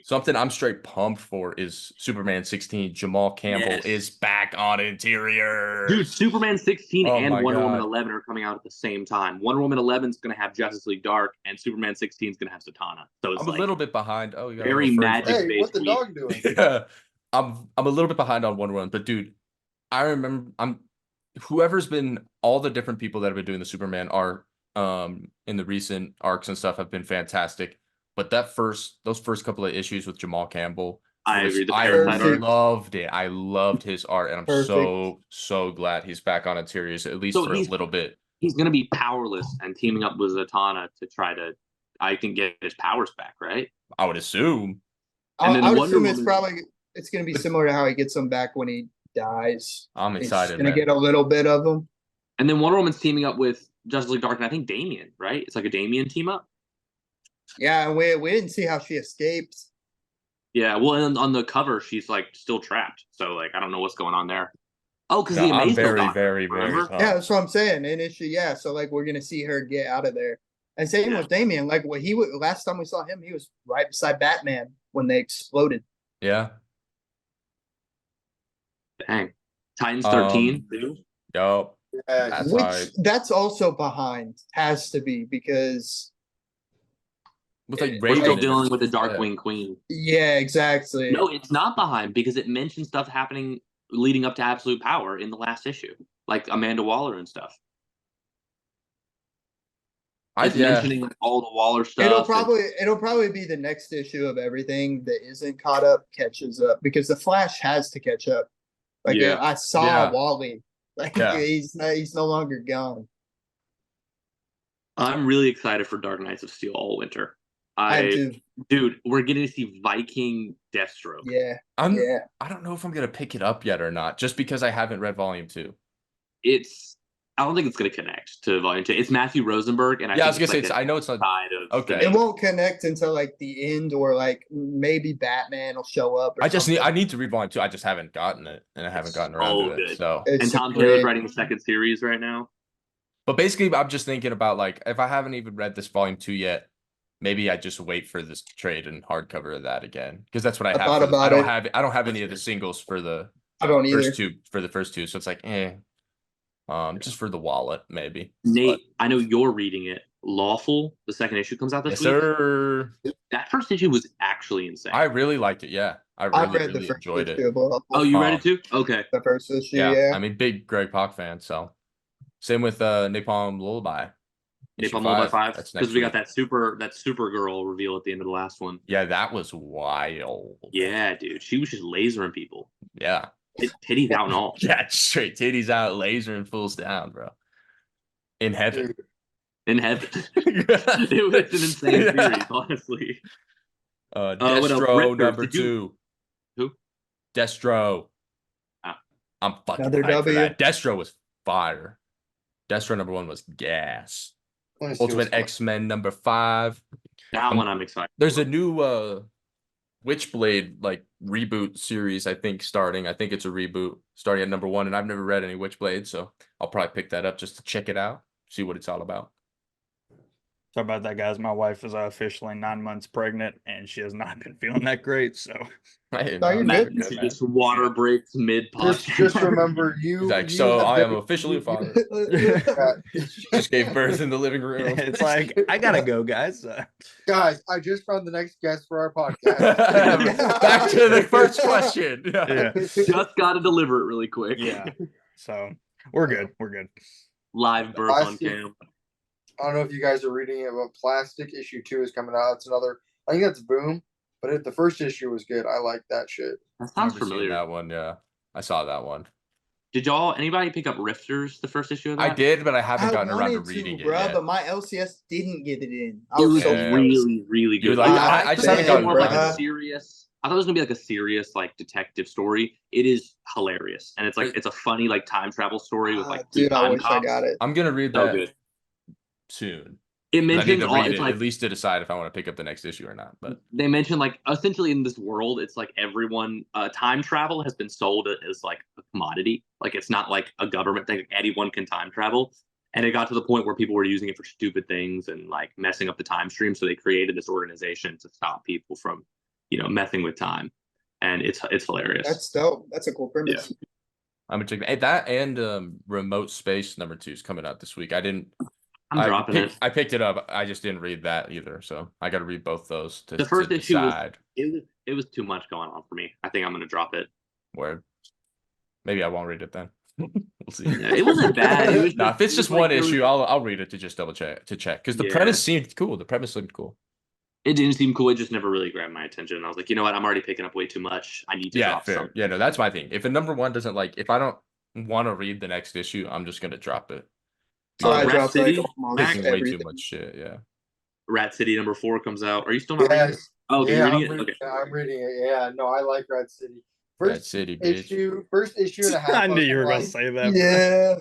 Something I'm straight pumped for is Superman 16. Jamal Campbell Yes. is back on interior. Dude, Superman 16 Oh and my Wonder Woman God. 11 are coming out at the same time. Wonder Woman 11 is going to have Justice League Dark, and Superman 16 is going to have Satana. So it's I'm a like little bit behind. Oh, you got a very little furry magic friend. Hey, what based the week. dog doing? Yeah. I'm a little bit behind on Wonder Woman, but dude, I remember whoever's been all the different people that have been doing the Superman art in the recent arcs and stuff have been fantastic. But those first couple of issues with Jamal Campbell, I agree. The I Parasite arc. loved it. I loved his art, and I'm Perfect. so glad he's back on interiors, at least So for a little bit. He's going to be powerless and teaming up with Zatanna to try to, I think, get his powers back, right? I would assume. And then I would Wonder assume it's Woman- going to be similar to how he gets them back when he dies. I'm He's excited, going to man. get a little bit of them. And then Wonder Woman's teaming up with Justice League Dark, and I think Damian, right? It's like a Damian team up. Yeah, and we didn't see how she escaped. Yeah, well, and on the cover, she's like still trapped. So like, I don't know what's going on there. Oh, because No, the I'm Amazing very, Doctor, very, remember? pumped. Yeah, that's what I'm saying. And it's yeah, so like we're gonna see her get out of there. And same Yeah. with Damien. Like what he would last time we saw him, he was right beside Batman when they exploded. Yeah. Dang. Titans 13, too. Yup. Yeah, That's Which why that's also behind, has to be, because with like We're still Raven dealing with the yeah. Darkwing Queen. yeah, exactly. No, it's not behind because it mentions stuff happening leading up to Absolute Power in the last issue, like Amanda Waller and stuff. It's mentioning like, all the Waller stuff. It'll probably be the next issue of everything that isn't caught up catches up, because the Flash has to catch up. Like Yeah. I saw Yeah. Wally. Like Yeah. he's no longer gone. I'm really excited for Dark Knights of Steel all winter. I do. Dude, we're getting to see Viking Deathstroke. Yeah. I don't know if I'm gonna pick it up yet or not, just because I haven't read volume 2. I don't think it's going to connect to Volume 2. It's Matthew Rosenberg, and Yeah, I was think gonna it's say I know it's not side of okay. the It won't connect until like the end, or like maybe Batman will show up. Or I need to read volume 2. I just haven't gotten it, and I haven't gotten around to it. good. So And Tom Taylor's writing the second series right now. but basically I'm just thinking about like if I haven't even read this volume 2 yet, maybe I just wait for this trade and hardcover of that again. Because that's what I have. thought about it. I don't have any of the singles for the I don't either. first two. So it's like just for the wallet, maybe. Nate, I know you're reading it. Lawful, the second issue comes out this Yes, week. sir. That first issue was actually insane. I really liked it. Yeah, I read really the first enjoyed issue it. of Lawful. Oh, you read it too? Okay. The first issue, Yeah, yeah. I mean, big Greg Pak fan. So same with Napalm Lullaby. Issue Napalm Lullaby 5. That's Because next we got week. that Supergirl reveal at the end of the last one. Yeah, that was wild. Yeah, dude. She was just lasering people. Yeah. Titties out and all. Yeah, straight titties out, laser and fools down, bro. In heaven. In heaven. It was an insane series, honestly. What else? Destro Richter, number did you- 2. Who? Destro. Ah. I'm fucking Another hyped for W. that. Destro was fire. Destro number 1 was gas. Let's see Ultimate what's going- X-Men number 5. That one I'm excited. There's for. a new Witchblade like reboot series, I think, starting. I think it's a reboot starting at number 1, and I've never read any Witchblade, so I'll probably pick that up just to check it out, see what it's all about. Sorry about that, guys. My wife is officially 9 months pregnant, and she has not been feeling that great. So Hey, No, you're no, good. good, man. Just water breaks mid Just remember you. He's like, you so have I am been- officially a you- father. Yeah. Just gave birth in the living room. it's like I gotta go, guys. Guys, I just found the next guest for our podcast. Back to the first question. Yeah. just gotta deliver it really quick. Yeah. So we're good. We're good. Live birth on cam. I don't know if you guys are reading it, but Plastic issue 2 is coming out. It's another. I think that's Boom, but the first issue was good. I like that shit. That I've sounds never seen familiar. that one. Yeah, I saw that one. Did anybody pick up Rifters, the first issue of that? I did, but I haven't I gotten around to wanted reading bro, it yet. but my LCS didn't get it in. I It was was so Yeah. really, really good. Dude, like, I just haven't thought gotten it was more like around a to it. serious. I thought it was gonna be like a serious, like detective story. It is hilarious, and it's a funny like time travel story with like dude, I time wish I cops. got it. I'm gonna read So that good. soon. It I need mentions to all. read It's it like at least to decide if I want to pick up the next issue or not. But they mention like essentially in this world, it's like everyone time travel has been sold as like a commodity. Like it's not like a government thing. Anyone can time travel, And it got to the point where people were using it for stupid things and like messing up the time stream. So they created this organization to stop people from, messing with time. And it's hilarious. That's dope. That's a cool premise. Yeah. I'm gonna check that and Remote Space #2 is coming out this week. I'm dropping it. I picked it up. I just didn't read that either, so I got to read both those to The first issue decide. it was too much going on for me. I think I'm gonna drop it. Where maybe I won't read it then. We'll see. Yeah, it wasn't bad. It was If it's just one issue, was, I'll read it to just double check because the premise seemed cool. The premise seemed cool. It didn't seem cool. It just never really grabbed my attention. I was like, you know what? I'm already picking up way too much. I need to drop fair. something. Yeah, no, that's my thing. If a #1 doesn't if I don't want to read the next issue, I'm just gonna drop it. So I Rat dropped City, almost Way everything. too much shit. Yeah. Rat City #4 comes out. Are you still not reading it? Yes. Oh, okay, Yeah, you're reading it? Okay. I'm reading it. Yeah, no, I like Red City. Red City, bitch. First issue and a half. I knew you were gonna like, say that. Yeah.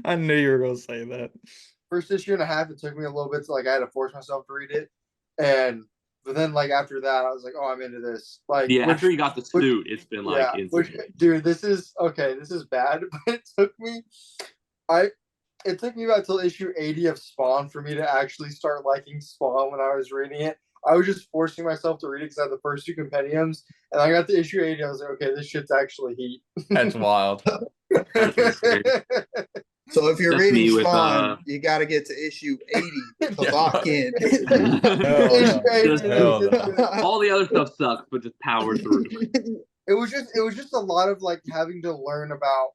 I knew you were gonna say that. First issue and a half, it took me a little bit to I had to force myself to read it, but then after that, I was like, oh, I'm into this. After you got the suit, it's been dude, this is bad, but it took me about till issue 80 of Spawn for me to actually start liking Spawn when I was reading it. I was just forcing myself to read it because I had the first 2 compendiums, and I got to issue 80. I was like, okay, this shit's actually heat. That's wild. So if you're That's reading me with, Spawn, you got to get to issue 80 to lock in. Hell no. All the other stuff sucks, but just power through. It was just a lot of having to learn about.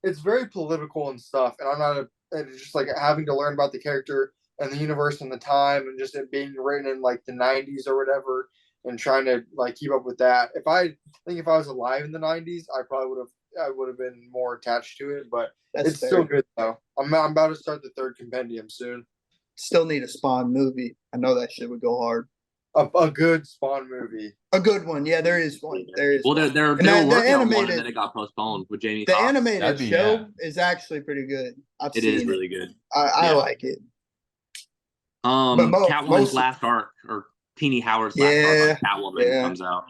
It's very political and stuff, and I'm not it's just having to learn about the character and the universe and the time, and just it being written in the 90s or whatever, and trying to keep up with that. I think if I was alive in the 90s, I would have been more attached to it, but it's still good though. I'm about to start the 3rd compendium soon. Still need a Spawn movie. I know that shit would go hard. A good Spawn movie. A good one. Yeah, there is one. There is. Well, one. they're working on one, and then it got postponed with Jamie The Foxx. animated show is actually pretty good. It is really good. I like it. Catwoman's last arc, or Teenie Howard's last arc on Catwoman comes out.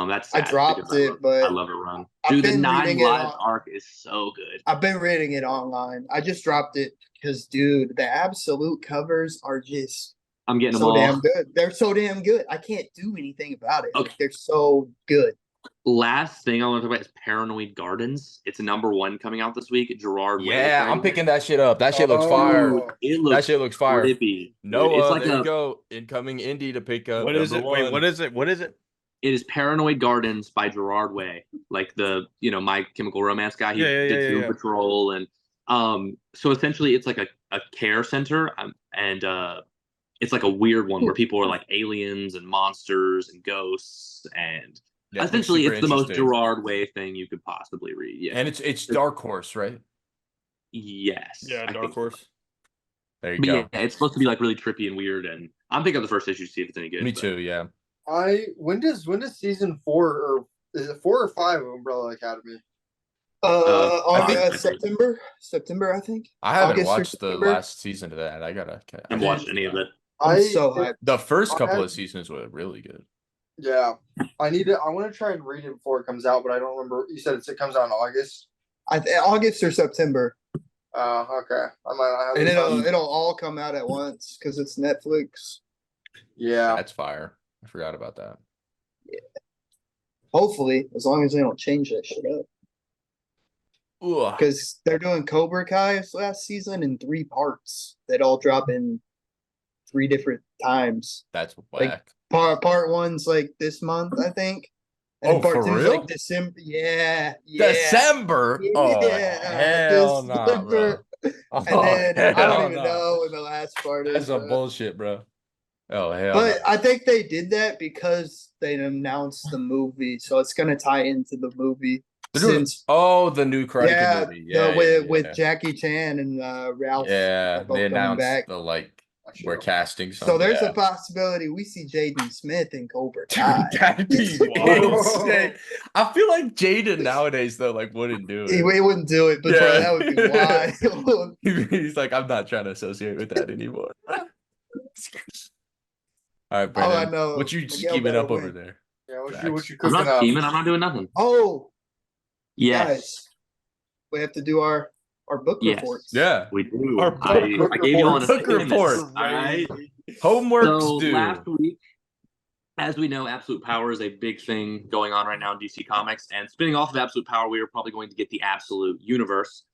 That's sad I dropped it, but I love her run. Dude, the 9 Lives arc is so good. I've been reading it online. I just dropped it because, dude, the absolute covers are just I'm getting so them all. damn good. They're so damn good. I can't do anything about it. Okay. They're so good. Last thing I want to talk about is Paranoid Gardens. It's &1 coming out this week. Gerard. Yeah, I'm picking that shit up. That shit looks fire. That shit looks fire. Trippy. Noah, there you go. Incoming indie to pick up. What is it? Wait, what is it? What is it? It is Paranoid Gardens by Gerard Way, the My Chemical Romance guy. He did Doom Patrol, and so essentially it's a care center, and it's a weird one where people are aliens and monsters and ghosts, and essentially it's the most Gerard Way thing you could possibly read. Yeah, and it's Dark Horse, right? Yes. Yeah, Dark Horse. There you go. Yeah, it's supposed to be really trippy and weird, and I'm picking up the first issue to see if it's any good. Me too. Yeah. When does season 4 or is it 4 or 5 of Umbrella Academy? September, I think. I haven't watched the last season of that. I haven't watched any of it. I'm so hyped. The first couple of seasons were really good. Yeah, I want to try and read it before it comes out, but I don't remember. You said it comes out in August. August or September. Okay. And it'll all come out at once because it's Netflix. Yeah, that's fire. I forgot about that. Yeah. Hopefully, as long as they don't change that shit up. Because they're doing Cobra Kai's last season in 3 parts that all drop in 3 different times. That's whack. Part 1's this month, I think. And part 2's December. Yeah. December? Oh, hell no, nah, bro. And then I don't even know when the last part is. That's some bullshit, bro. Oh, hell. But I think they did that because they announced the movie, so it's gonna tie into the movie. The new Karate movie. Yeah, with Jackie Chan and Ralph. Yeah, they announced back. we're casting something. So there's a possibility we see Jaden Smith in Cobra Kai. That'd be insane. I feel like Jaden nowadays though wouldn't do it. He wouldn't do it, but bro, that would be wild. He's I'm not trying to associate with that anymore. All right, Brandon. What you scheming up over there? Yeah, what you cooking up? I'm not scheming. I'm not doing nothing. Oh, yes. Guys, we have to do our our book Yes. reports. Yeah. We do. Our I gave you all an book assignment. report. All right. Homework's So due. last week, as we know, Absolute Power is a big thing going on right now in DC Comics. And spinning off of Absolute Power, we are probably going to get the Absolute Universe,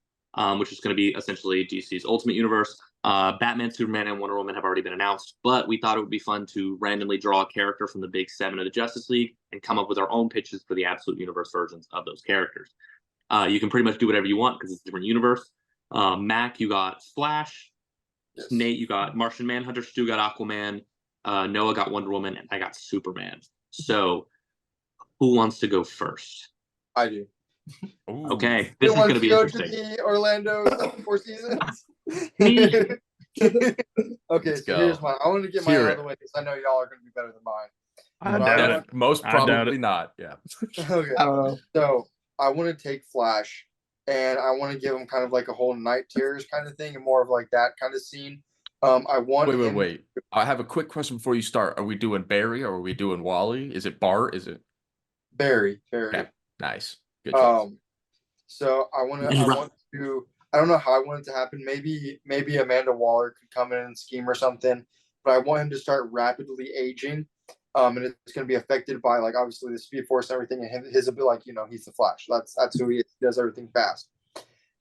which is going to be essentially DC's Ultimate Universe. Batman, Superman, and Wonder Woman have already been announced, but we thought it would be fun to randomly draw a character from the big seven of the Justice League and come up with our own pitches for the Absolute Universe versions of those characters. You can pretty much do whatever you want because it's a different universe. Mac, you got Flash. Yes. Nate, you got Martian Manhunter. Stu got Aquaman. Noah got Wonder Woman, and I got Superman. So, who wants to go first? I do. Ooh. Okay, this is going to be interesting. To the Orlando Four Seasons. Me. Okay, so here's mine. I want to get mine out of the way because I know y'all are going to be better than mine. I doubt it. Most probably not. Yeah. Okay. I don't know. So I want to take Flash, and I want to give him kind of like a whole Night Terrors kind of thing, and more of like that kind of scene. I want. Wait. I have a quick question before you start. Are we doing Barry or are we doing Wally? Is it Bart? Is it Barry? Okay. Nice. Good choice. So I want to. I don't know how I want it to happen. Maybe Amanda Waller could come in and scheme or something, but I want him to start rapidly aging. And it's going to be affected by like obviously the Speed Force and everything, and his ability, like he's the Flash. That's who he is. He does everything fast.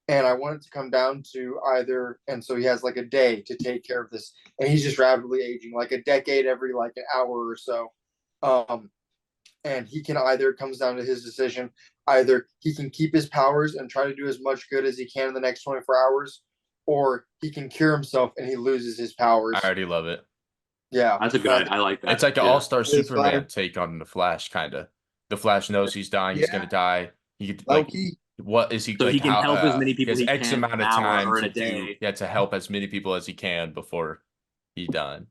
And I want it to come down to either, and so he has like a day to take care of this, and he's just rapidly aging, like a decade every like an hour or so. And he can either, it comes down to his decision, either he can keep his powers and try to do as much good as he can in the next 24 hours, or he can cure himself and he loses his powers. I already love it. Yeah, that's a good. I like that. It's like an all-star Superman take on the Flash, kind of. The Flash knows he's dying. He's gonna die. He could like. What is he? So like, he can help as many people. He has X amount of time or in a day. to help as many people as he can before he's done.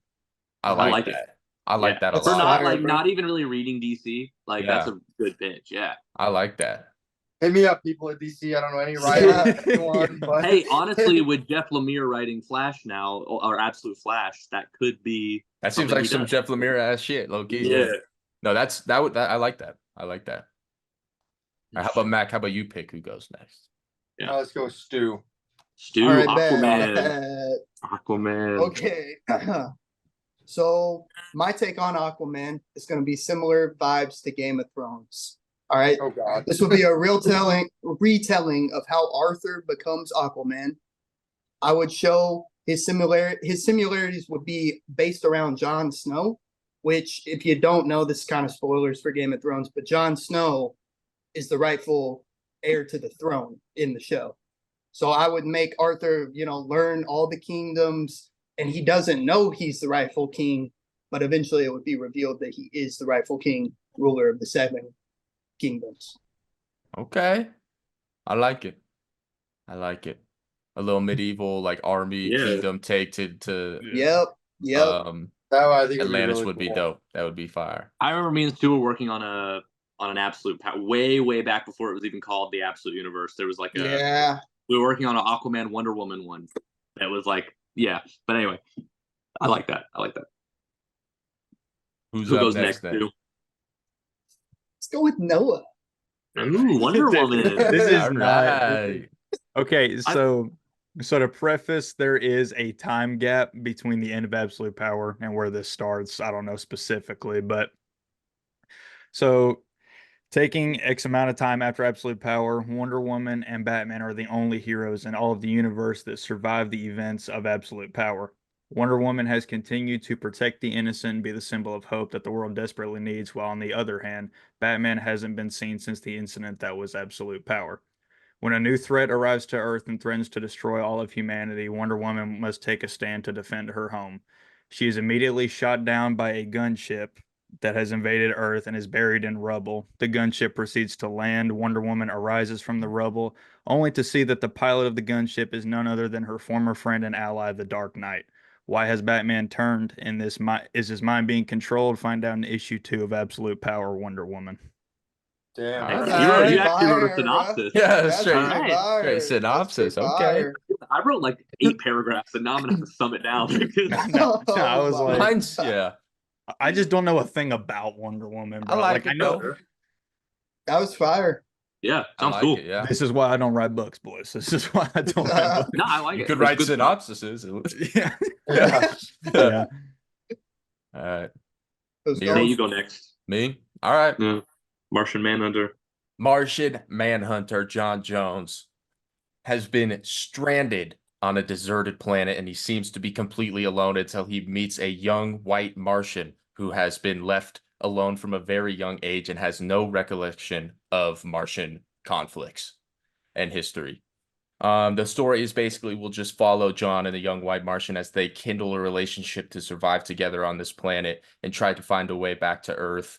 I like that. It. I like that a lot. For not even really reading DC. That's a good pitch. Yeah, I like that. Hit me up, people at DC. I don't know any writers. But... Hey, honestly, with Jeff Lemire writing Flash now, or Absolute Flash, that could be. That seems like some Jeff Lemire ass shit, low key. Yeah. No, I like that. I like that. Right, how about Mac? How about you pick who goes next? Yeah. Let's go Stu. Stu, right, Aquaman. Okay. So my take on Aquaman is going to be similar vibes to Game of Thrones. All right. Oh God. This will be a retelling of how Arthur becomes Aquaman. I would show his similarities would be based around Jon Snow, which, if you don't know, this is kind of spoilers for Game of Thrones, but Jon Snow is the rightful heir to the throne in the show. So I would make Arthur, learn all the kingdoms, and he doesn't know he's the rightful king, but eventually it would be revealed that he is the rightful king, ruler of the seven kingdoms. Okay. I like it. A little medieval like army kingdom take to Yep. That I think Atlantis would be dope. That would be fire. I remember me and Stu were working on an Absolute Power way back before it was even called the Absolute Universe. There was like we were working on an Aquaman Wonder Woman one that was like but anyway, I like that. Who goes next? Stu? Let's go with Noah. Ooh, Wonder Woman. This is right. Okay, so to preface, there is a time gap between the end of Absolute Power and where this starts. I don't know specifically, but so taking X amount of time after Absolute Power, Wonder Woman and Batman are the only heroes in all of the universe that survive the events of Absolute Power. Wonder Woman has continued to protect the innocent and be the symbol of hope that the world desperately needs, while on the other hand, Batman hasn't been seen since the incident that was Absolute Power. When a new threat arrives to Earth and threatens to destroy all of humanity, Wonder Woman must take a stand to defend her home. She is immediately shot down by a gunship that has invaded Earth and is buried in rubble. The gunship proceeds to land. Wonder Woman arises from the rubble, only to see that the pilot of the gunship is none other than her former friend and ally, the Dark Knight. Why has Batman turned? Is his mind being controlled? Find out in issue 2 of Absolute Power, Wonder Woman. Damn. You actually wrote a synopsis. Yeah, straight synopsis. Okay. I wrote like 8 paragraphs, and now I'm gonna have to sum it down because I was like, Mine's I just don't know a thing about Wonder Woman, bro. I like it, I know. That was fire. Yeah, I sounds like cool. it. Yeah. This is why I don't write books, boys. This is why I don't write books. No, I like You it. could It's write good stuff. synopsises. Yeah. Yeah. Yeah. All right. Let's Nate, go. you go next. Me? All right. Yeah. Martian Manhunter. Martian Manhunter John Jones has been stranded on a deserted planet, and he seems to be completely alone until he meets a young white Martian who has been left alone from a very young age and has no recollection of Martian conflicts and history. The story is basically we'll just follow John and the young white Martian as they kindle a relationship to survive together on this planet and try to find a way back to Earth.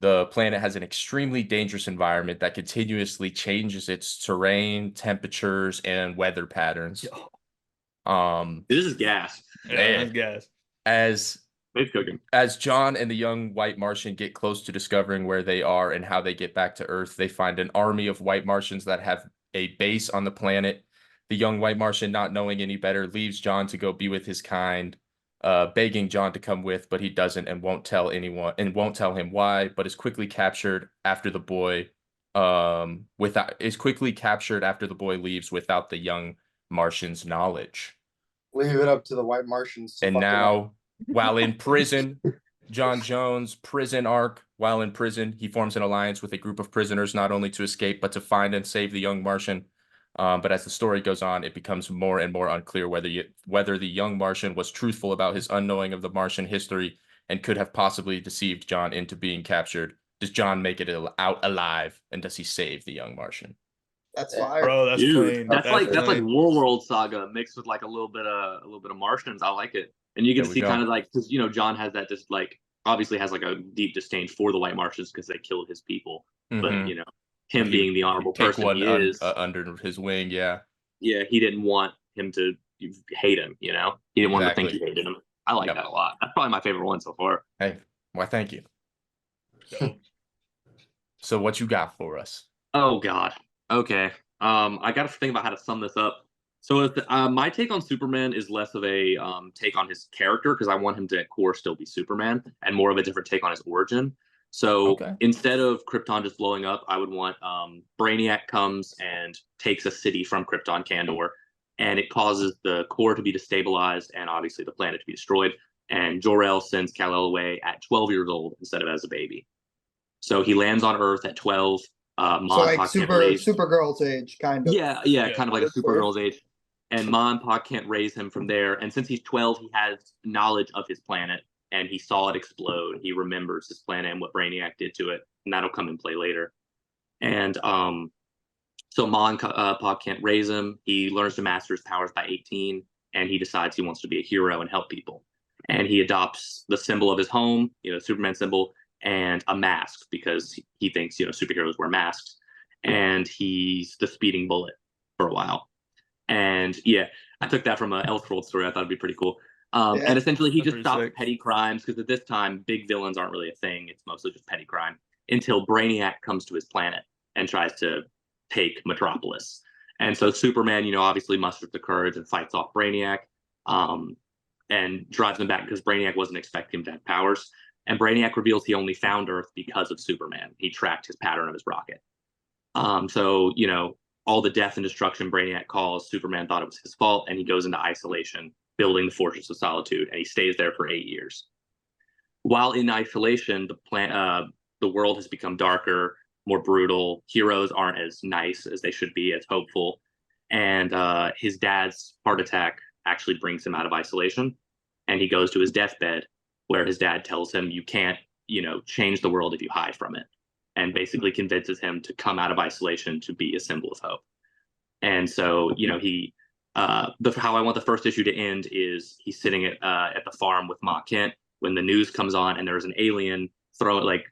The planet has an extremely dangerous environment that continuously changes its terrain, temperatures, and weather patterns. This is gas. Yeah, that's gas. As It's cooking. as John and the young white Martian get close to discovering where they are and how they get back to Earth, they find an army of white Martians that have a base on the planet. The young white Martian, not knowing any better, leaves John to go be with his kind, begging John to come with, but he doesn't and won't tell anyone and won't tell him why, but is quickly captured after the boy leaves without the young Martian's knowledge. Leave it up to the white Martians. To And fuck it up. now, while in prison, John Jones' prison arc, while in prison, he forms an alliance with a group of prisoners, not only to escape, but to find and save the young Martian. But as the story goes on, it becomes more and more unclear whether the young Martian was truthful about his unknowing of the Martian history and could have possibly deceived John into being captured. Does John make it out alive, and does he save the young Martian? That's fire. Bro, that's Dude, clean. that's like clean. Warworld Saga mixed with like a little bit of Martians. I like it, and you get There to we see go. kind of like because John has that just like obviously has like a deep disdain for the white Martians because they killed his people, but Mhm. him He- being the honorable Take person one he is, under his wing, yeah. yeah, he didn't want him to hate him. He didn't want him to think he Exactly. hated him. I like Yep. that a lot. That's probably my favorite one so far. Hey, why, thank you. Dope. So what you got for us? Oh God. Okay. I got to think about how to sum this up. So my take on Superman is less of a take on his character because I want him to at core still be Superman and more of a different take on his origin. So Okay. instead of Krypton just blowing up, I would want Brainiac comes and takes a city from Krypton, Kandor, and it causes the core to be destabilized and obviously the planet to be destroyed. And Jor-El sends Kal-El away at 12 years old instead of as a baby. So he lands on Earth at 12. So Ma and like Pa can't raise. Supergirl's age, kind of. Yeah, kind of like a That's fair. Supergirl's age. And Ma and Pa can't raise him from there. And since he's 12, he has knowledge of his planet and he saw it explode. He remembers his planet and what Brainiac did to it. And that'll come in play later. And so Ma and Pa can't raise him. He learns to master his powers by 18 and he decides he wants to be a hero and help people. And he adopts the symbol of his home, Superman symbol, and a mask because he thinks superheroes wear masks, and he's the speeding bullet for a while. And yeah, I took that from an Elseworld story. I thought it'd be pretty cool. Yeah. And essentially, he That's just pretty stops sick. petty crimes because at this time, big villains aren't really a thing. It's mostly just petty crime until Brainiac comes to his planet and tries to take Metropolis. And so Superman, obviously musters the courage and fights off Brainiac, and drives him back because Brainiac wasn't expecting him to have powers. And Brainiac reveals he only found Earth because of Superman. He tracked his pattern of his rocket. So, all the death and destruction Brainiac caused, Superman thought it was his fault, and he goes into isolation, building the Fortress of Solitude, and he stays there for 8 years. While in isolation, the world has become darker, more brutal. Heroes aren't as nice as they should be, as hopeful. And his dad's heart attack actually brings him out of isolation, and he goes to his deathbed, where his dad tells him you can't, change the world if you hide from it, and basically convinces him to come out of isolation to be a symbol of hope. And so, he, how I want the first issue to end is he's sitting at the farm with Ma Kent when the news comes on and there's an alien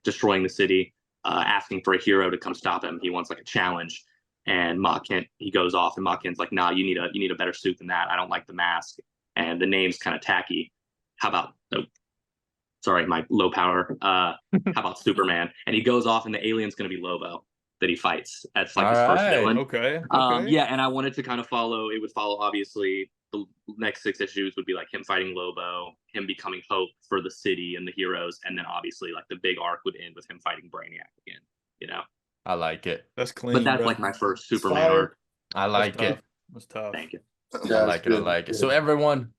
destroying the city, asking for a hero to come stop him. He wants like a challenge. And Ma Kent, he goes off and Ma Kent's like, nah, you need a better suit than that. I don't like the mask. And the name's kind of tacky. How about sorry, my low power. How about Superman? And he goes off, and the alien's going to be Lobo that he fights. That's like his first villain. Okay. Yeah, and I wanted to kind of follow. It would follow, obviously, the next 6 issues would be like him fighting Lobo, him becoming hope for the city and the heroes, and then obviously like the big arc would end with him fighting Brainiac again. I like it. That's clean. But that's bro. like my first Superman fire. arc. I like That's it. tough. That's tough. Thank you. I like it. I like it. So everyone,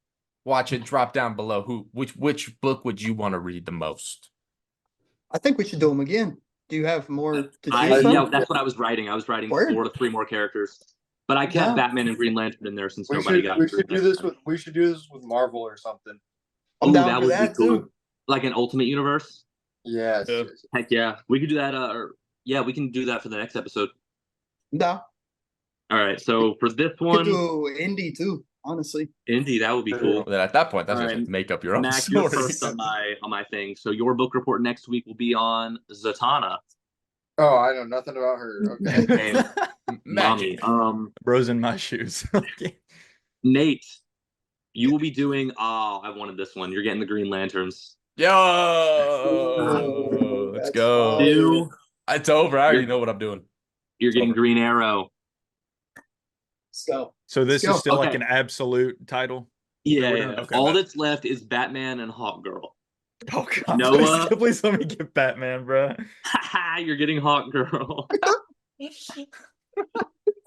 watch it. Drop down below. Which book would you want to read the most? I think we should do them again. Do you have more to choose from? Yeah, that's what I was writing. I was writing Word. 4 to 3 more characters, but I kept Yeah. Batman and Green Lantern in there since We nobody should got. we should do this with Marvel or something. I'm Ooh, down that for would that be cool. too. Like an Ultimate Universe. Yes. Yeah. Heck yeah, we could do that. Yeah, we can do that for the next episode. No, All right, so for this we could one, do indie too. Honestly, Indy, that would be cool. Then at that point, that's All just right. make up your own Mac, you're story. first on my thing. So your book report next week will be on Zatanna. Oh, I know nothing about her. Okay. Okay, Magic. Mommy. Bro's in my shoes. Nate, you will be doing. Oh, I wanted this one. You're getting the Green Lanterns. Yo, let's That's go. fire. Two, It's over. I already know what I'm doing. you're getting Over. Green Arrow. Let's go. So this Let's is still like Okay. an absolute title. Yeah, we're yeah. doing- okay, All bet. that's left is Batman and Hawk Girl. Oh god, Noah. please let me get Batman, bro. You're getting Hawk Girl.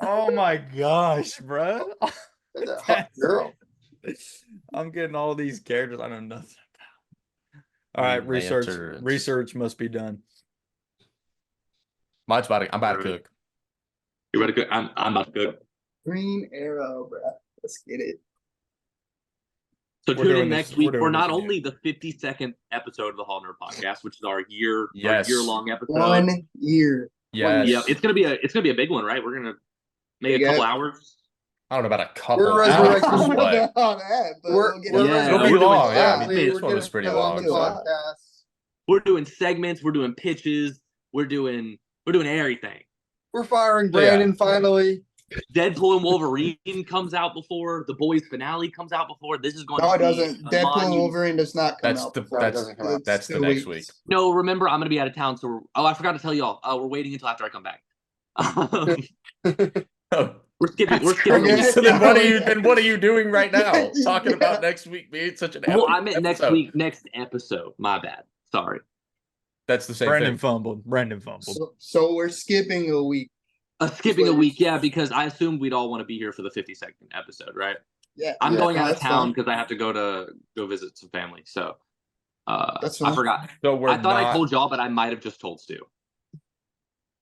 Oh my gosh, bro. That's a hot girl. I'm getting all these characters I know nothing about. All right, Green research. Lanterns. Research must be done. Mine's about to, I'm about to Alright. cook. You ready to cook? I'm about to cook. Green Arrow, bro. Let's get it. So We're tune doing in this- next we're week doing for this not again. only the 52nd episode of the Hall Nerd Podcast, which is our Yes. year-long episode. 1 year. Yes. Yeah, it's gonna be a big one, right? We're gonna make Yeah. a couple hours. I don't know about a couple We're hours, resurrecting- but on that, but We're, we'll get we're it. Yeah, It'll be we're doing long. Yeah, I segments. mean, We're this one was pretty getting long. on the So. podcast. We're doing segments. We're doing pitches. We're doing everything. We're firing Brandon finally. Deadpool and Wolverine comes out before the boys finale comes out before. This is going No, to it be doesn't. a Deadpool and monument. Wolverine does not come That's out. the before. That that's doesn't come out. It's that's the 2 next weeks. week. No, remember I'm gonna be out of town, so I forgot to tell y'all. We're waiting until after I come back. Oh, We're skipping. We're that's skipping. crazy. Okay. So then what are you doing right now? Yeah. Talking about next week being such an Well, epic I meant next episode. week, next episode. My bad. Sorry. That's the same Brandon thing. fumbled. Brandon fumbled. So we're skipping a week. Skipping a what week, yeah, because I assumed we'd all want to be here for the 52nd episode, right? Yeah, I'm Yeah, going out of that's town fine. because I have to go visit some family. So That's I fine. forgot. So we're I thought I not- told y'all, but I might have just told Stu.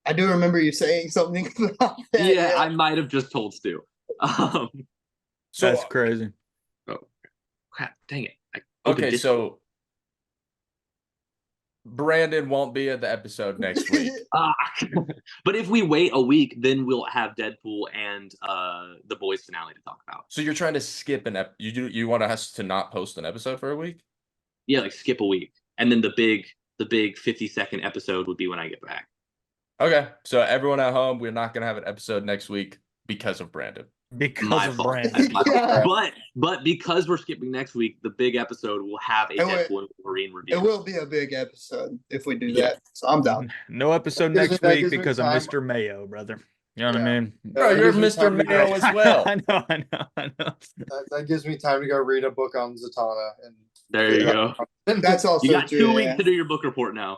I do remember you saying something about that. Yeah, I might have just told Stu. So That's crazy. Crap, dang it. I opened okay, Discord. so Brandon won't be at the episode next week. Ah. But if we wait a week, then we'll have Deadpool and the boys finale to talk about. So you're trying to skip an ep. You want us to not post an episode for a week? Yeah, like skip a week, and then the big 52nd episode would be when I get back. Okay, so everyone at home, we're not gonna have an episode next week because of Brandon. Because My of fault. Brandon. My fault. Yeah. But because we're skipping next week, the big episode will have a It will- Deadpool and Wolverine review. It will be a big episode if we do Yeah. that. So I'm down. No episode That gives next me- that week gives me because of time. Mr. Mayo, brother. You know what I Yeah. mean? Bro, That you're gives me Mr. time to go- Mayo as well. I know. That gives me time to go read a book on Zatanna. And There you go. That's also You got true. 2 yeah. weeks to do your book report now.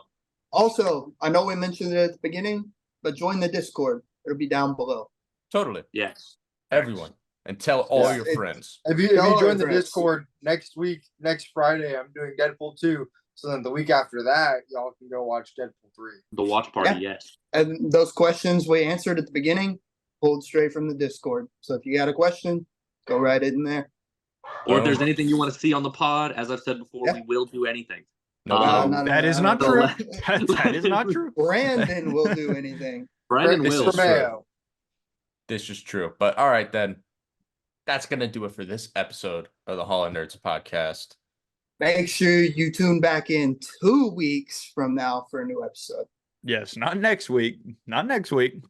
Also, I know we mentioned it at the beginning, but join the Discord. It'll be down below. Totally, Yes. everyone, and tell all Yeah, your it- friends. If you Tell our join the friends. Discord next week, next Friday, I'm doing Deadpool 2. So then the week after that, y'all can go watch Deadpool 3. The watch party, Yeah. yes. And those questions we answered at the beginning, pulled straight from the Discord. So if you got a question, go right in there. Or if Oh. there's anything you want to see on the pod, as I've said before, Yeah. we will do anything. No, Um, No, no, That is no, not no. true. let- That is not true. Brandon will do anything. Brandon This will. is true. Mayo. this is true. But all right then, that's gonna do it for this episode of the Hall of Nerds podcast. Make sure you tune back in 2 weeks from now for a new episode. Yes, not next week. Not next week.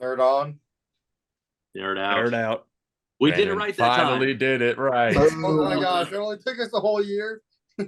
Nerd on. Nerd out. Nerd out. We did it Brandon right that time. finally did it right. Oh my gosh, it only took us a whole year. For